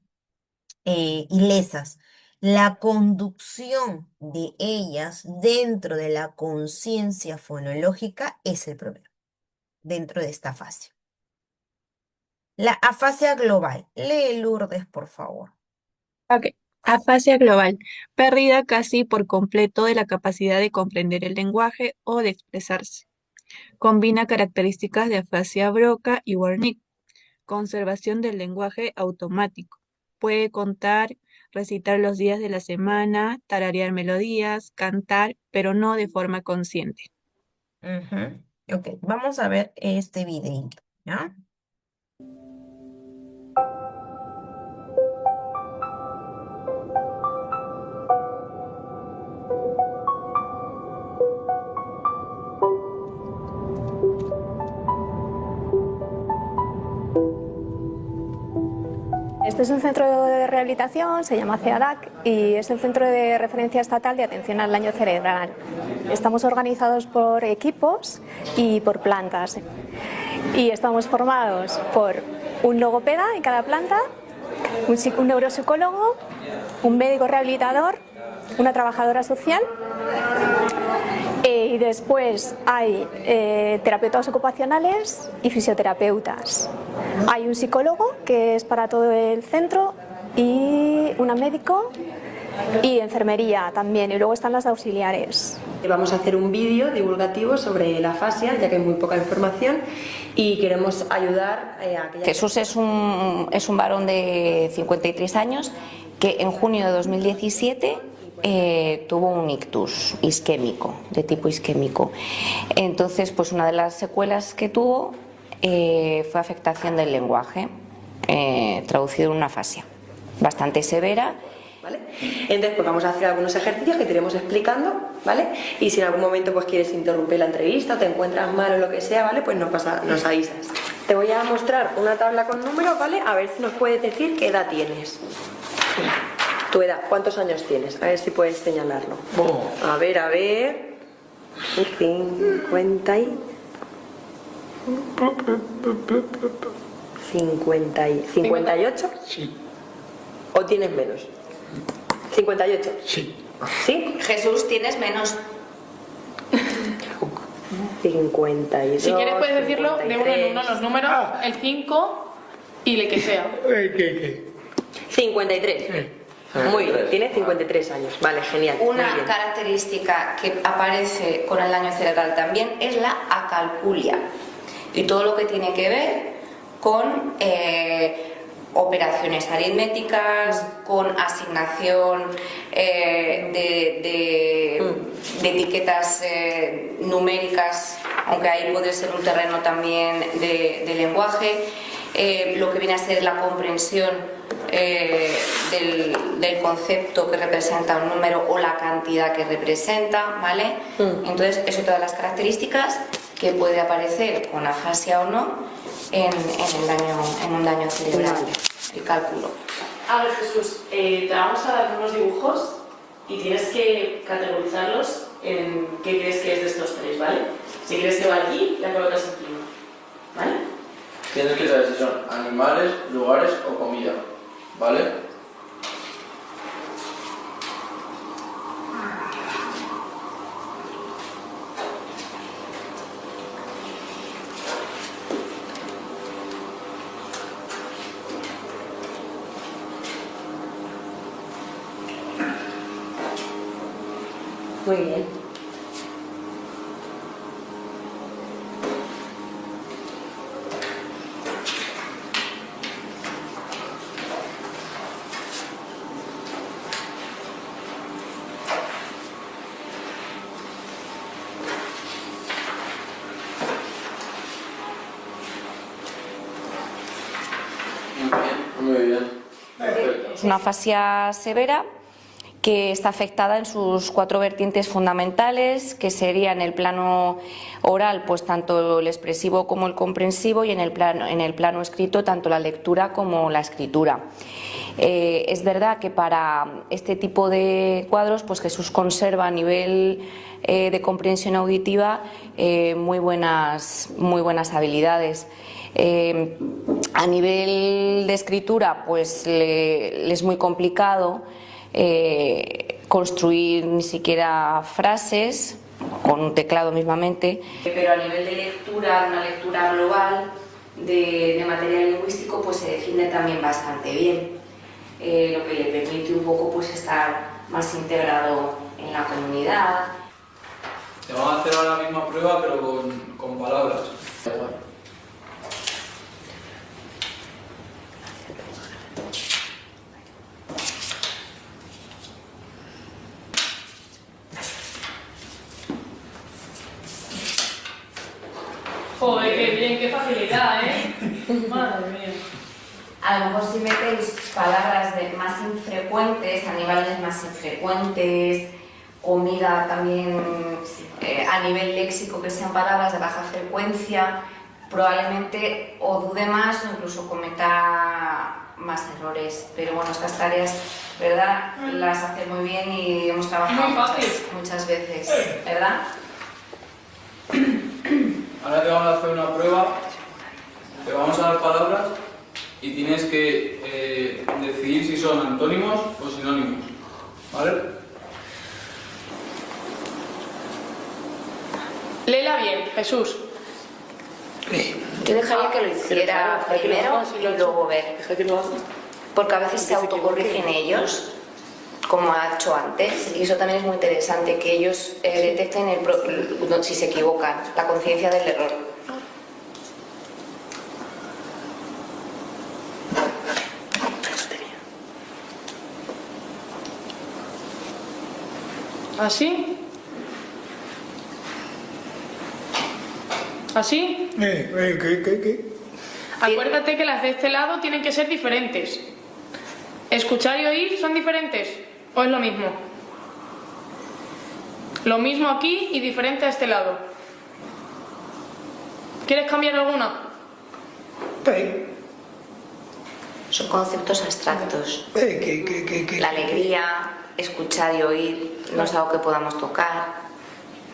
ilesas. La conducción de ellas dentro de la conciencia fonológica es el problema, dentro de esta fase. La afasia global. Lee, Lourdes, por favor. Ok. Afasia global. Pérdida casi por completo de la capacidad de comprender el lenguaje o de expresarse. Combina características de afasia Broca y Wernicke. Conservación del lenguaje automático. Puede contar, recitar los días de la semana, tararear melodías, cantar, pero no de forma consciente. Ok, vamos a ver este video, ¿ya? Este es un centro de rehabilitación, se llama CEADAC y es el Centro de Referencia Estatal de Atención al Daño Cerebral. Estamos organizados por equipos y por plantas y estamos formados por un logopeda en cada planta, un neuropsicólogo, un médico rehabilitador, una trabajadora social y después hay terapeutas ocupacionales y fisioterapeutas. Hay un psicólogo que es para todo el centro y una médico y enfermería también, y luego están las auxiliares. Vamos a hacer un vídeo divulgativo sobre la afasia, ya que hay muy poca información y queremos ayudar a aquellas... Jesús es un varón de 53 años que en junio de 2017 tuvo un ictus isquémico, de tipo isquémico. Entonces, pues una de las secuelas que tuvo fue afectación del lenguaje, traducido en una afasia bastante severa. ¿Vale? Entonces, pues vamos a hacer algunos ejercicios que te iremos explicando, ¿vale? Y si en algún momento pues quieres interrumpir la entrevista o te encuentras mal o lo que sea, ¿vale? Pues nos avisas. Te voy a mostrar una tabla con números, ¿vale? A ver si nos puedes decir qué edad tienes. Tu edad, ¿cuántos años tienes? A ver si puedes señalarlo. A ver. 50 y... 58. Sí. ¿O tienes menos? 58. Sí. ¿Sí? Jesús, tienes menos. 52. Si quieres puedes decirlo de uno en uno los números, el 5 y el que sea. 53. Muy bien, tiene 53 años. Vale, genial. Una muy bien. característica que aparece con el daño cerebral también es la acalculia y todo lo que tiene que ver con operaciones aritméticas, con asignación de etiquetas numéricas, aunque ahí puede ser un terreno también de lenguaje, lo que viene a ser la comprensión del concepto que representa un número o la cantidad que representa, ¿vale? Entonces, eso todas las características que puede aparecer con afasia o no en un daño cerebral, el cálculo. A ver, Jesús, te vamos a dar unos dibujos y tienes que categorizarlos en qué crees que es de estos tres, ¿vale? Si crees que va allí, la colocas encima, ¿vale? Tienes que saber si son animales, lugares o comida, ¿vale? Muy bien. Muy bien. Es una afasia severa que está afectada en sus 4 vertientes fundamentales, que serían el plano oral, pues tanto el expresivo como el comprensivo, y en el plano escrito, tanto la lectura como la escritura. Es verdad que para este tipo de cuadros, pues Jesús conserva a nivel de comprensión auditiva muy buenas habilidades. A nivel de escritura, pues le es muy complicado construir ni siquiera frases con un teclado mismamente, pero a nivel de lectura, una lectura global de material lingüístico, pues se defiende también bastante bien, lo que le permite un poco pues estar más integrado en la comunidad. Te van a hacer ahora la misma prueba pero con palabras. Joder, qué bien, qué facilidad, ¿eh? Madre mía. A lo mejor si metéis palabras más infrecuentes, animales más infrecuentes, comida también a nivel léxico que sean palabras de baja frecuencia, probablemente o dude más o incluso cometa más errores. Pero bueno, estas tareas, ¿verdad? Las hace muy bien y hemos trabajado muchas veces, ¿verdad? Ahora te vamos a hacer una prueba, te vamos a dar palabras y tienes que decidir si son antónimos o sinónimos, ¿vale? Léela bien, Jesús. Yo dejaría que lo hiciera primero y luego ver, porque a veces se autocorrigen ellos, como ha hecho antes, y eso también es muy interesante, que ellos detecten si se equivocan, la conciencia del error. ¿Así? ¿Así? ¿Qué? Acuérdate que las de este lado tienen que ser diferentes. ¿Escuchar y oír son diferentes? ¿O es lo mismo? Lo mismo aquí y diferente a este lado. ¿Quieres cambiar alguna? Son conceptos abstractos. La alegría, escuchar y oír, no es algo que podamos tocar.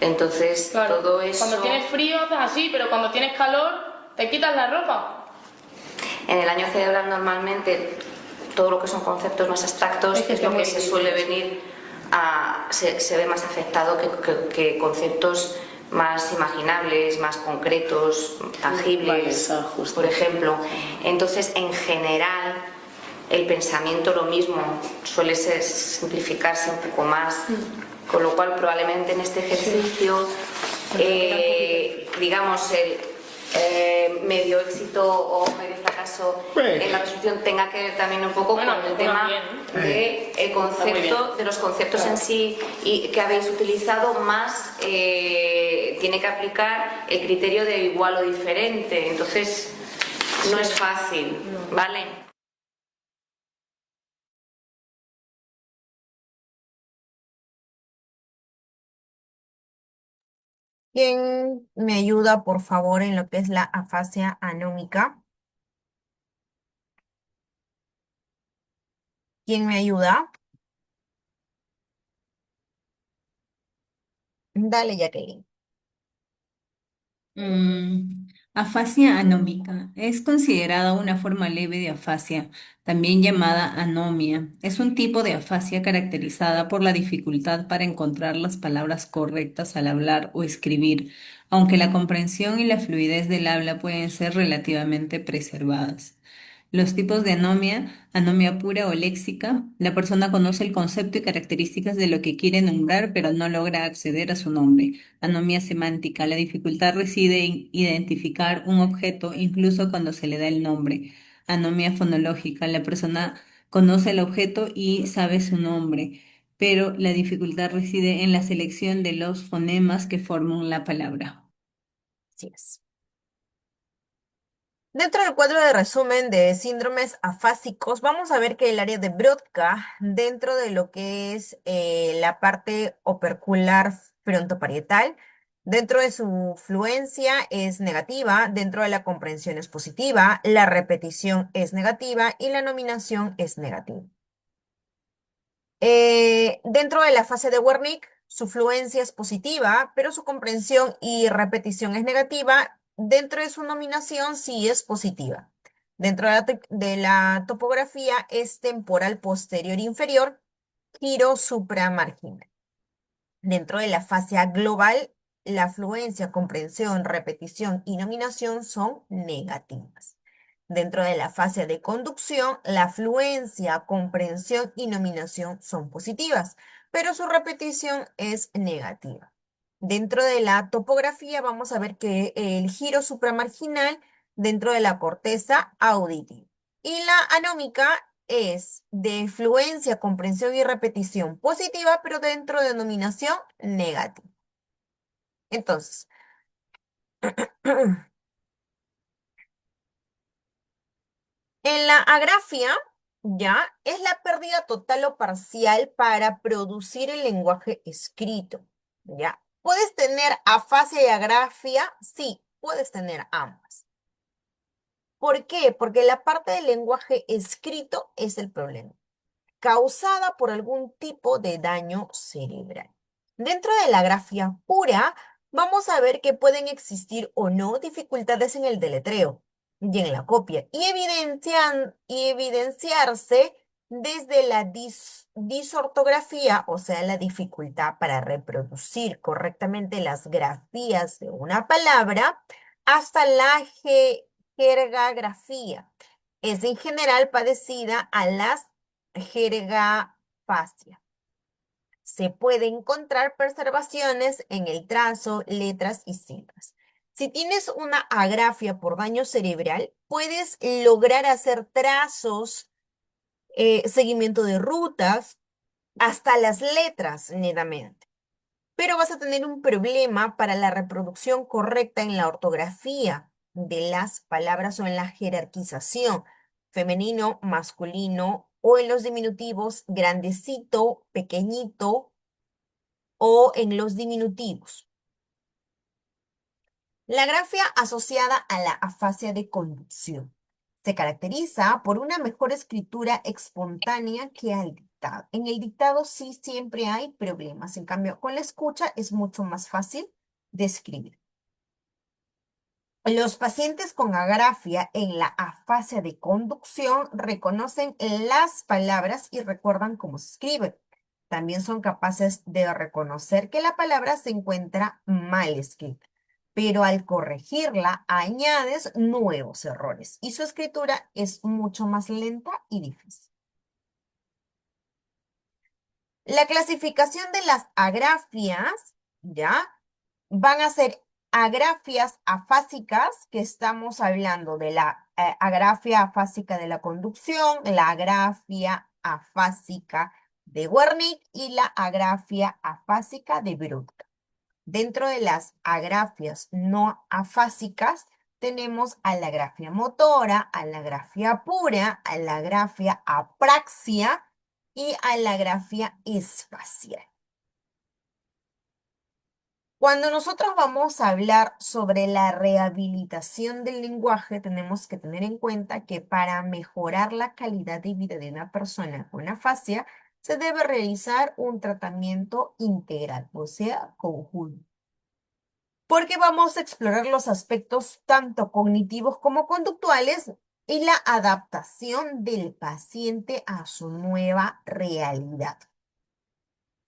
Entonces, claro, todo eso... Cuando tienes frío haces así, pero cuando tienes calor te quitas la ropa. En el año cerebral normalmente todo lo que son conceptos más abstractos es lo que se suele venir a... se ve más afectado que conceptos más imaginables, más concretos, tangibles, por ejemplo. Entonces, en general, el pensamiento lo mismo, suele simplificarse un poco más, con lo cual probablemente en este ejercicio, digamos, el medio éxito o medio fracaso en la resolución tenga que ver también un poco con el tema de los conceptos en sí y que habéis utilizado, más tiene que aplicar el criterio de igual o diferente, entonces no es fácil, ¿vale? ¿Quién me ayuda, por favor, en lo que es la afasia anómica? ¿Quién me ayuda? Dale, Jacqueline. Afasia anómica es considerada una forma leve de afasia, también llamada anomia. Es un tipo de afasia caracterizada por la dificultad para encontrar las palabras correctas al hablar o escribir, aunque la comprensión y la fluidez del habla pueden ser relativamente preservadas. Los tipos de anomia: anomia pura o léxica. La persona conoce el concepto y características de lo que quiere nombrar, pero no logra acceder a su nombre. Anomia semántica. La dificultad reside en identificar un objeto incluso cuando se le da el nombre. Anomia fonológica. La persona conoce el objeto y sabe su nombre, pero la dificultad reside en la selección de los fonemas que forman la palabra. Así es. Dentro del cuadro de resumen de síndromes afásicos, vamos a ver que el área de Brodka, dentro de lo que es la parte opercular frontoparietal, dentro de su fluencia es negativa, dentro de la comprensión es positiva, la repetición es negativa y la nominación es negativa. Dentro de la fase de Wernicke, su fluencia es positiva, pero su comprensión y repetición es negativa. Dentro de su nominación sí es positiva. Dentro de la topografía es temporal posterior inferior, giro supramarginal. Dentro de la fase global, la fluencia, comprensión, repetición y nominación son negativas. Dentro de la fase de conducción, la fluencia, comprensión y nominación son positivas, pero su repetición es negativa. Dentro de la topografía vamos a ver que el giro supramarginal dentro de la corteza auditiva. Y la anómica es de fluencia, comprensión y repetición positiva, pero dentro de nominación negativa. Entonces, en la agrafia, ya, es la pérdida total o parcial para producir el lenguaje escrito, ¿ya? ¿Puedes tener afasia y agrafia? Sí, puedes tener ambas. ¿Por qué? Porque la parte del lenguaje escrito es el problema, causada por algún tipo de daño cerebral. Dentro de la grafía pura, vamos a ver que pueden existir o no dificultades en el deletreo y en la copia, y evidenciarse desde la disortografía, o sea, la dificultad para reproducir correctamente las grafías de una palabra, hasta la jergagrafía. Es en general padecida a las jergafasia. Se puede encontrar perturbaciones en el trazo, letras y sílabas. Si tienes una agrafia por daño cerebral, puedes lograr hacer trazos, seguimiento de rutas, hasta las letras netamente. Pero vas a tener un problema para la reproducción correcta en la ortografía de las palabras o en la jerarquización, femenino, masculino, o en los diminutivos grandecito, pequeñito, o en los diminutivos. La grafia asociada a la afasia de conducción se caracteriza por una mejor escritura espontánea que al dictado. En el dictado sí siempre hay problemas, en cambio con la escucha es mucho más fácil de escribir. Los pacientes con agrafia en la afasia de conducción reconocen las palabras y recuerdan cómo se escribe. También son capaces de reconocer que la palabra se encuentra mal escrita. pero al corregirla añades nuevos errores y su escritura es mucho más lenta y difícil. La clasificación de las agrafias, ¿ya? Van a ser agrafias afásicas, que estamos hablando de la agrafia afásica de la conducción, la agrafia afásica de Wernicke y la agrafia afásica de Brugger. Dentro de las agrafias no afásicas tenemos a la agrafia motora, a la agrafia pura, a la agrafia apraxia y a la agrafia espacial. Cuando nosotros vamos a hablar sobre la rehabilitación del lenguaje, tenemos que tener en cuenta que para mejorar la calidad de vida de una persona con afasia, se debe realizar un tratamiento integral, o sea, conjunto. Porque vamos a explorar los aspectos tanto cognitivos como conductuales y la adaptación del paciente a su nueva realidad.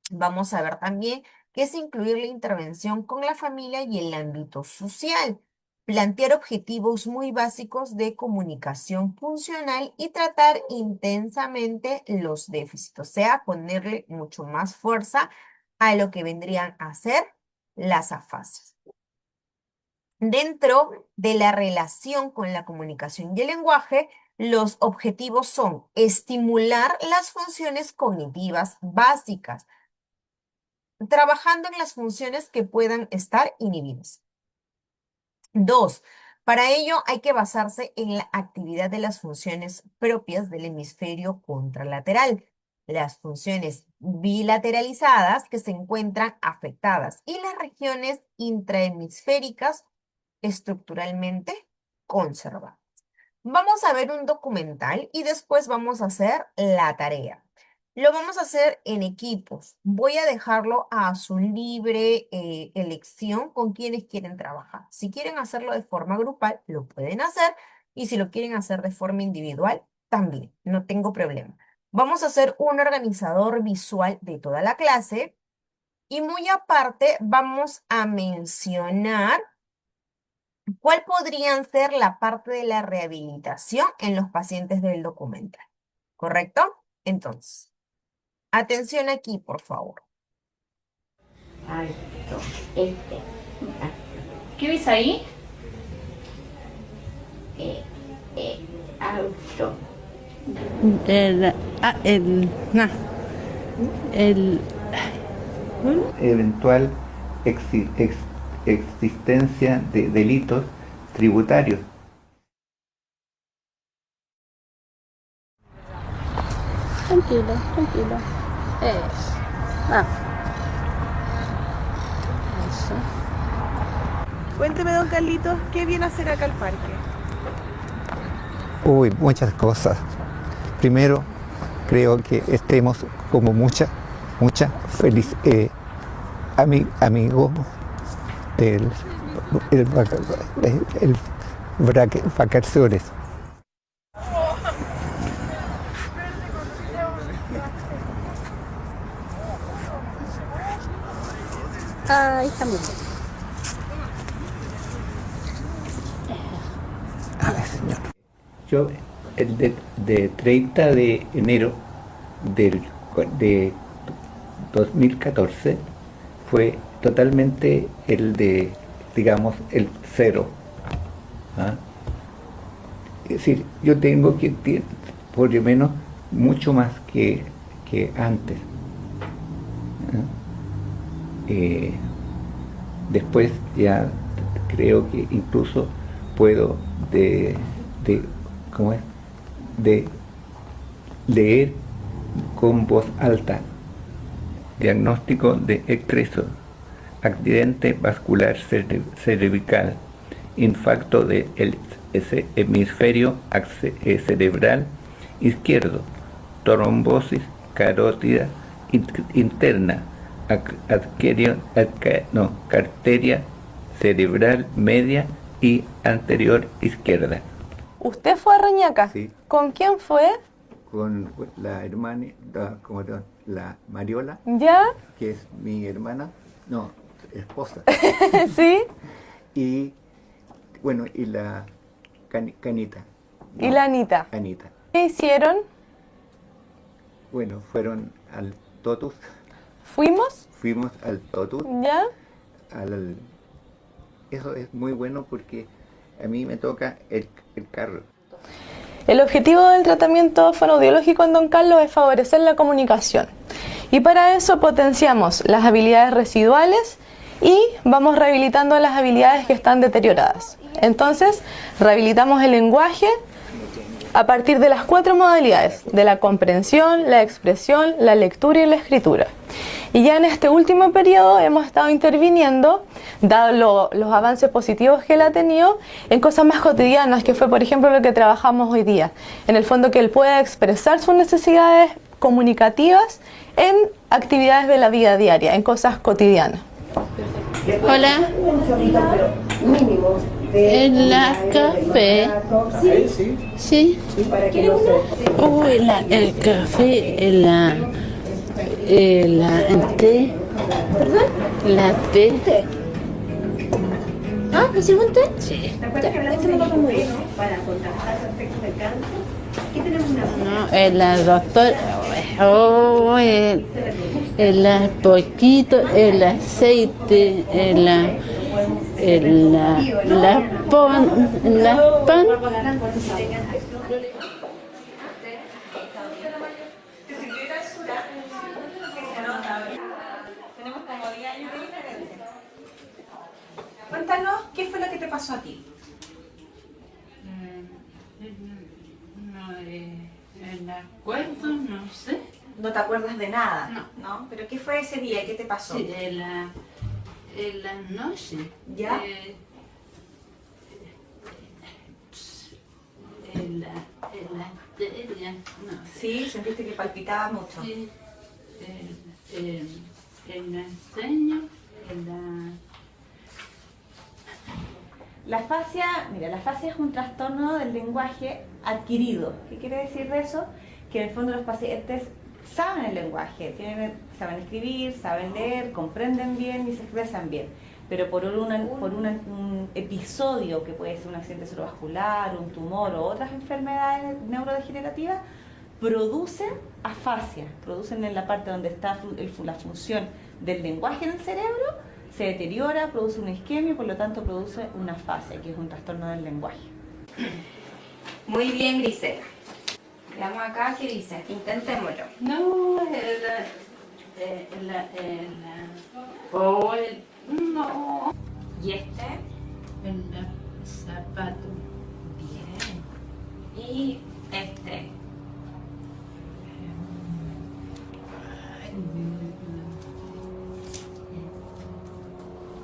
Vamos a ver también qué es incluir la intervención con la familia y el ámbito social, plantear objetivos muy básicos de comunicación funcional y tratar intensamente los déficits, o sea, ponerle mucho más fuerza a lo que vendrían a ser las afasias. Dentro de la relación con la comunicación y el lenguaje, los objetivos son estimular las funciones cognitivas básicas, trabajando en las funciones que puedan estar inhibidas. 2. Para ello hay que basarse en la actividad de las funciones propias del hemisferio contralateral, las funciones bilateralizadas que se encuentran afectadas y las regiones intrahemisféricas estructuralmente conservadas. Vamos a ver un documental y después vamos a hacer la tarea. Lo vamos a hacer en equipos. Voy a dejarlo a su libre elección con quienes quieren trabajar. Si quieren hacerlo de forma grupal, lo pueden hacer. Y si lo quieren hacer de forma individual, también. No tengo problema. Vamos a hacer un organizador visual de toda la clase. Y muy aparte, vamos a mencionar cuál podrían ser la parte de la rehabilitación en los pacientes del documental. ¿Correcto? Entonces, atención aquí, por favor. Alto, ¿qué ves ahí? Alto. Eventual existencia de delitos tributarios. Tranquilo, tranquilo. Eso. Eso. Cuénteme, don Carlitos, ¿qué viene a hacer acá al parque? Uy, muchas cosas. Primero, creo que estemos como mucha feliz amigo del vacaciones. Ay, está muy bien. A ver, señor. Yo, de 30 de enero de 2014, fue totalmente el de, digamos, el cero. ¿Ah? Es decir, yo tengo que, por lo menos, mucho más que antes. Después ya creo que incluso puedo ¿cómo es? De leer con voz alta. Diagnóstico de expreso, accidente vascular cervical, infarto del hemisferio cerebral izquierdo, trombosis carótida interna, arteria cerebral media y anterior izquierda. ¿Usted fue a Reñaca? Sí. ¿Con quién fue? Con la hermana, la Mariola, ¿Ya? que es mi hermana, no, esposa. ¿Sí? y bueno, y la Canita. ¿Y la Anita? Anita. ¿Qué hicieron? Bueno, fueron al Totus. ¿Fuimos? Fuimos al Totus. ¿Ya? Eso es muy bueno porque a mí me toca el carro. El objetivo del tratamiento fonoaudiológico en Don Carlos es favorecer la comunicación. Y para eso potenciamos las habilidades residuales y vamos rehabilitando las habilidades que están deterioradas. Entonces, rehabilitamos el lenguaje a partir de las 4 modalidades, de la comprensión, la expresión, la lectura y la escritura. Y ya en este último periodo hemos estado interviniendo, dado los avances positivos que él ha tenido, en cosas más cotidianas, que fue por ejemplo lo que trabajamos hoy día. En el fondo que él pueda expresar sus necesidades comunicativas en actividades de la vida diaria, en cosas cotidianas. Hola. En la café. Sí. Sí. El café, el té. ¿Perdón? La té. ¿Ah? ¿Me sirve un té? Sí. Este me lo tomo yo. No, el doctor. El poquito, el aceite, la pan. Cuéntanos, ¿qué fue lo que te pasó a ti? No acuerdo, no sé. No te acuerdas de nada, ¿no? ¿Pero qué fue ese día? ¿Qué te pasó? Sí, en la noche. ¿Ya? En la arteria, no sé. Sí, sentiste que palpitaba mucho. Sí. En el ceño, La afasia, mira, la afasia es un trastorno del lenguaje adquirido. ¿Qué quiere decir de eso? Que en el fondo los pacientes saben el lenguaje, saben escribir, saben leer, comprenden bien y se expresan bien. Pero por un episodio que puede ser un accidente cerebrovascular, un tumor o otras enfermedades neurodegenerativas, producen afasia, producen en la parte donde está la función del lenguaje en el cerebro, se deteriora, produce una isquemia y por lo tanto produce una afasia, que es un trastorno del lenguaje. Muy bien, Grisela. Veamos acá qué dice. Intentémoslo. No, no. ¿Y este? El zapato. Bien. ¿Y este?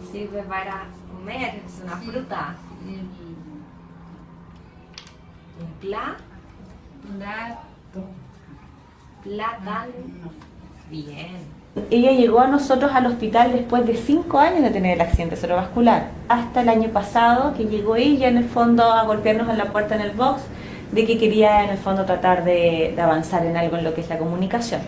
Sirve para comer, es una fruta. Plátano. Bien. Ella llegó a nosotros al hospital después de 5 años de tener el accidente cerebrovascular. Hasta el año pasado que llegó ella en el fondo a golpearnos en la puerta en el box de que quería en el fondo tratar de avanzar en algo en lo que es la comunicación.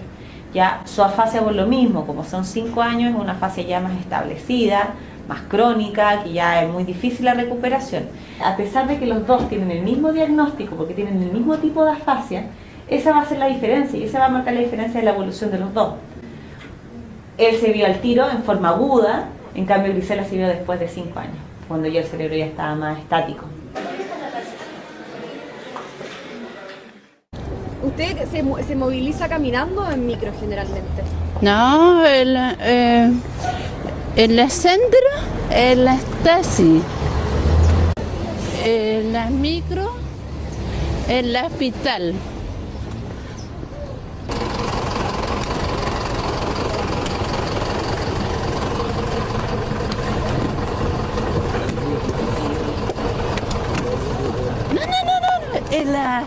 Ya su afasia por lo mismo, como son 5 años, es una afasia ya más establecida, más crónica, que ya es muy difícil la recuperación. A pesar de que los dos tienen el mismo diagnóstico, porque tienen el mismo tipo de afasia, esa va a ser la diferencia y esa va a marcar la diferencia de la evolución de los dos. Él se vio al tiro en forma aguda, en cambio Grisela se vio después de 5 años, cuando ya el cerebro ya estaba más estático. ¿Usted se moviliza caminando o en micro generalmente? No, el centro, el Stasi, la micro, el hospital. No,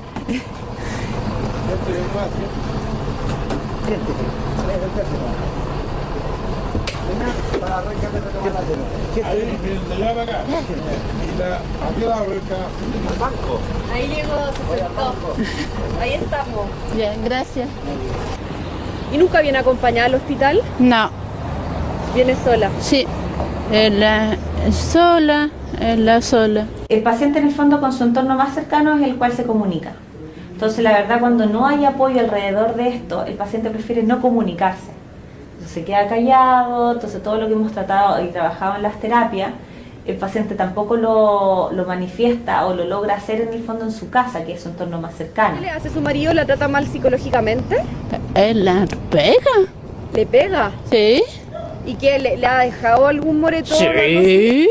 Ahí llegó, se sentó. Ahí estamos. Bien, gracias. ¿Y nunca viene acompañada al hospital? No. ¿Viene sola? Sí. Sola, la sola. El paciente en el fondo con su entorno más cercano es el cual se comunica. Entonces la verdad cuando no hay apoyo alrededor de esto, el paciente prefiere no comunicarse. Entonces se queda callado, entonces todo lo que hemos tratado y trabajado en las terapias, el paciente tampoco lo manifiesta o lo logra hacer en el fondo en su casa, que es su entorno más cercano. ¿Qué le hace su marido? ¿La trata mal psicológicamente? Él la pega. ¿Le pega? Sí. ¿Y qué? ¿Le ha dejado algún moretón? Sí.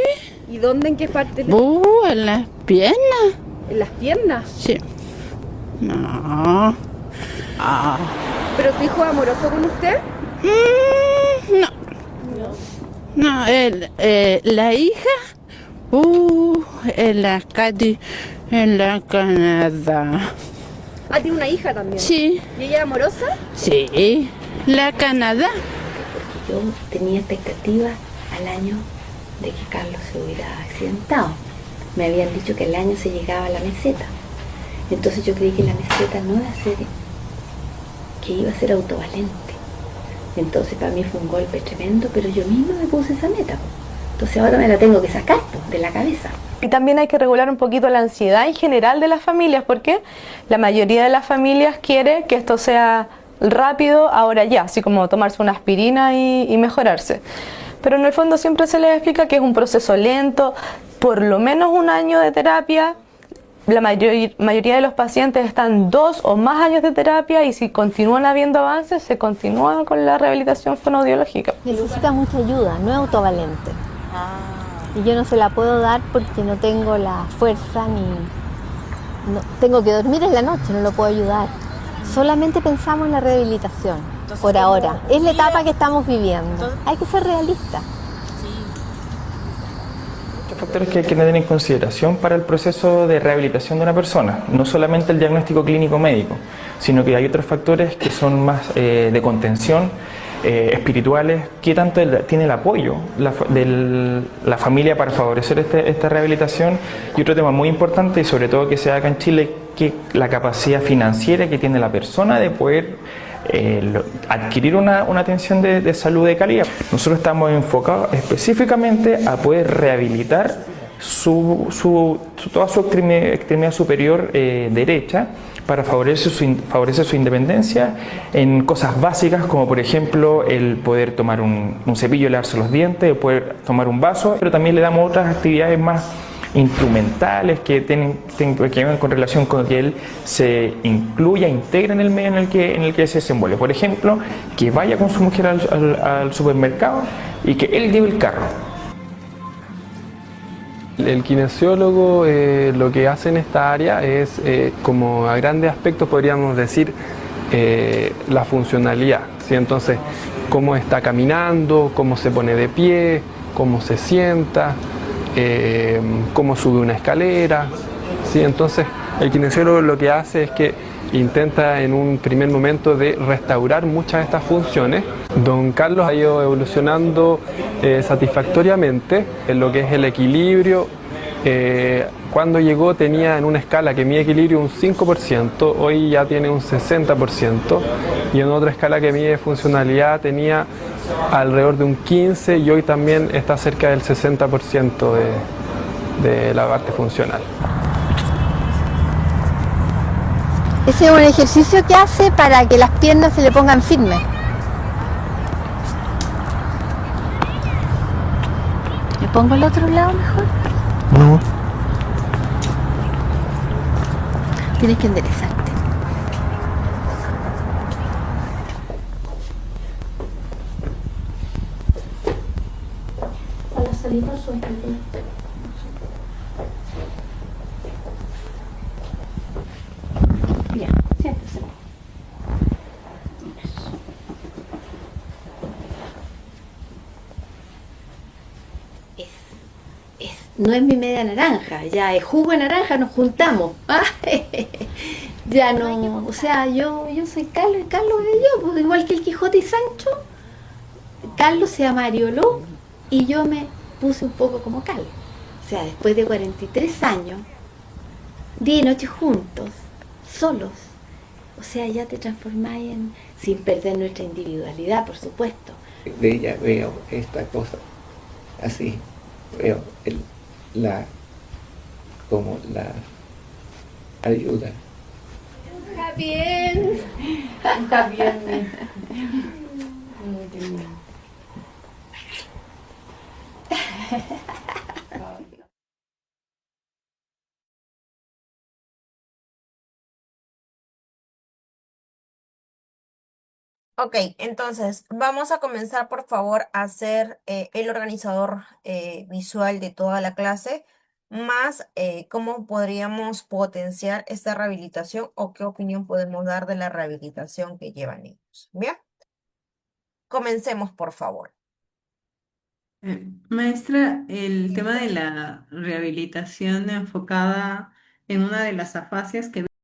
¿Y dónde? ¿En qué parte? En las piernas. ¿En las piernas? Sí. No. ¿Pero su hijo es amoroso con usted? No. No, la hija, en la calle, en la Canadá. Ah, tiene una hija también. Sí. ¿Y ella es amorosa? Sí, la Canadá. Yo tenía expectativas al año de que Carlos se hubiera accidentado. Me habían dicho que al año se llegaba a la meseta. Entonces yo creí que la meseta no iba a ser, que iba a ser autovalente. Entonces para mí fue un golpe tremendo, pero yo misma me puse esa meta. Entonces ahora me la tengo que sacar de la cabeza. Y también hay que regular un poquito la ansiedad en general de las familias, porque la mayoría de las familias quiere que esto sea rápido, ahora ya, así como tomarse una aspirina y mejorarse. Pero en el fondo siempre se les explica que es un proceso lento, por lo menos un año de terapia. La mayoría de los pacientes están 2 o más años de terapia y si continúan habiendo avances, se continúa con la rehabilitación fonoaudiológica. Necesita mucha ayuda, no es autovalente. Y yo no se la puedo dar porque no tengo la fuerza ni... tengo que dormir en la noche, no lo puedo ayudar. Solamente pensamos en la rehabilitación, por ahora. Es la etapa que estamos viviendo. Hay que ser realistas. Factores que hay que tener en consideración para el proceso de rehabilitación de una persona, no solamente el diagnóstico clínico médico, sino que hay otros factores que son más de contención, espirituales, que tanto tiene el apoyo de la familia para favorecer esta rehabilitación, y otro tema muy importante y sobre todo que se da acá en Chile, que la capacidad financiera que tiene la persona de poder adquirir una atención de salud de calidad. Nosotros estamos enfocados específicamente a poder rehabilitar toda su extremidad superior derecha para favorecer su independencia en cosas básicas como por ejemplo el poder tomar un cepillo y lavarse los dientes, el poder tomar un vaso, pero también le damos otras actividades más instrumentales que tienen que ver con relación con que él se incluya, integre en el medio en el que se desenvuelve. Por ejemplo, que vaya con su mujer al supermercado y que él lleve el carro. El kinesiólogo lo que hace en esta área es, como a grandes aspectos podríamos decir, la funcionalidad, ¿sí? Entonces, cómo está caminando, cómo se pone de pie, cómo se sienta, cómo sube una escalera, ¿sí? Entonces el kinesiólogo lo que hace es que intenta en un primer momento de restaurar muchas de estas funciones. Don Carlos ha ido evolucionando satisfactoriamente en lo que es el equilibrio. Cuando llegó tenía en una escala que mide equilibrio un 5%, hoy ya tiene un 60%, y en otra escala que mide funcionalidad tenía alrededor de un 15% y hoy también está cerca del 60% de la parte funcional. Ese es un ejercicio que hace para que las piernas se le pongan firmes. ¿Me pongo al otro lado mejor? No. Tienes que enderezarte. Bien, siéntese. No es mi media naranja, ya es jugo de naranja, nos juntamos. Ya no, o sea, yo soy Carlos, y Carlos es yo, pues igual que el Quijote y Sancho. Carlos se amarioló y yo me puse un poco como Carlos. O sea, después de 43 años, día y noche juntos, solos. O sea, ya te transformáis sin perder nuestra individualidad, por supuesto. De ella veo esta cosa, así, veo la, como la ayuda. Está bien. Está bien. Ok, entonces vamos a comenzar por favor a hacer el organizador visual de toda la clase, más cómo podríamos potenciar esta rehabilitación o qué opinión podemos dar de la rehabilitación que llevan ellos. Bien, comencemos por favor. Maestra, el tema de la rehabilitación enfocada en una de las afasias que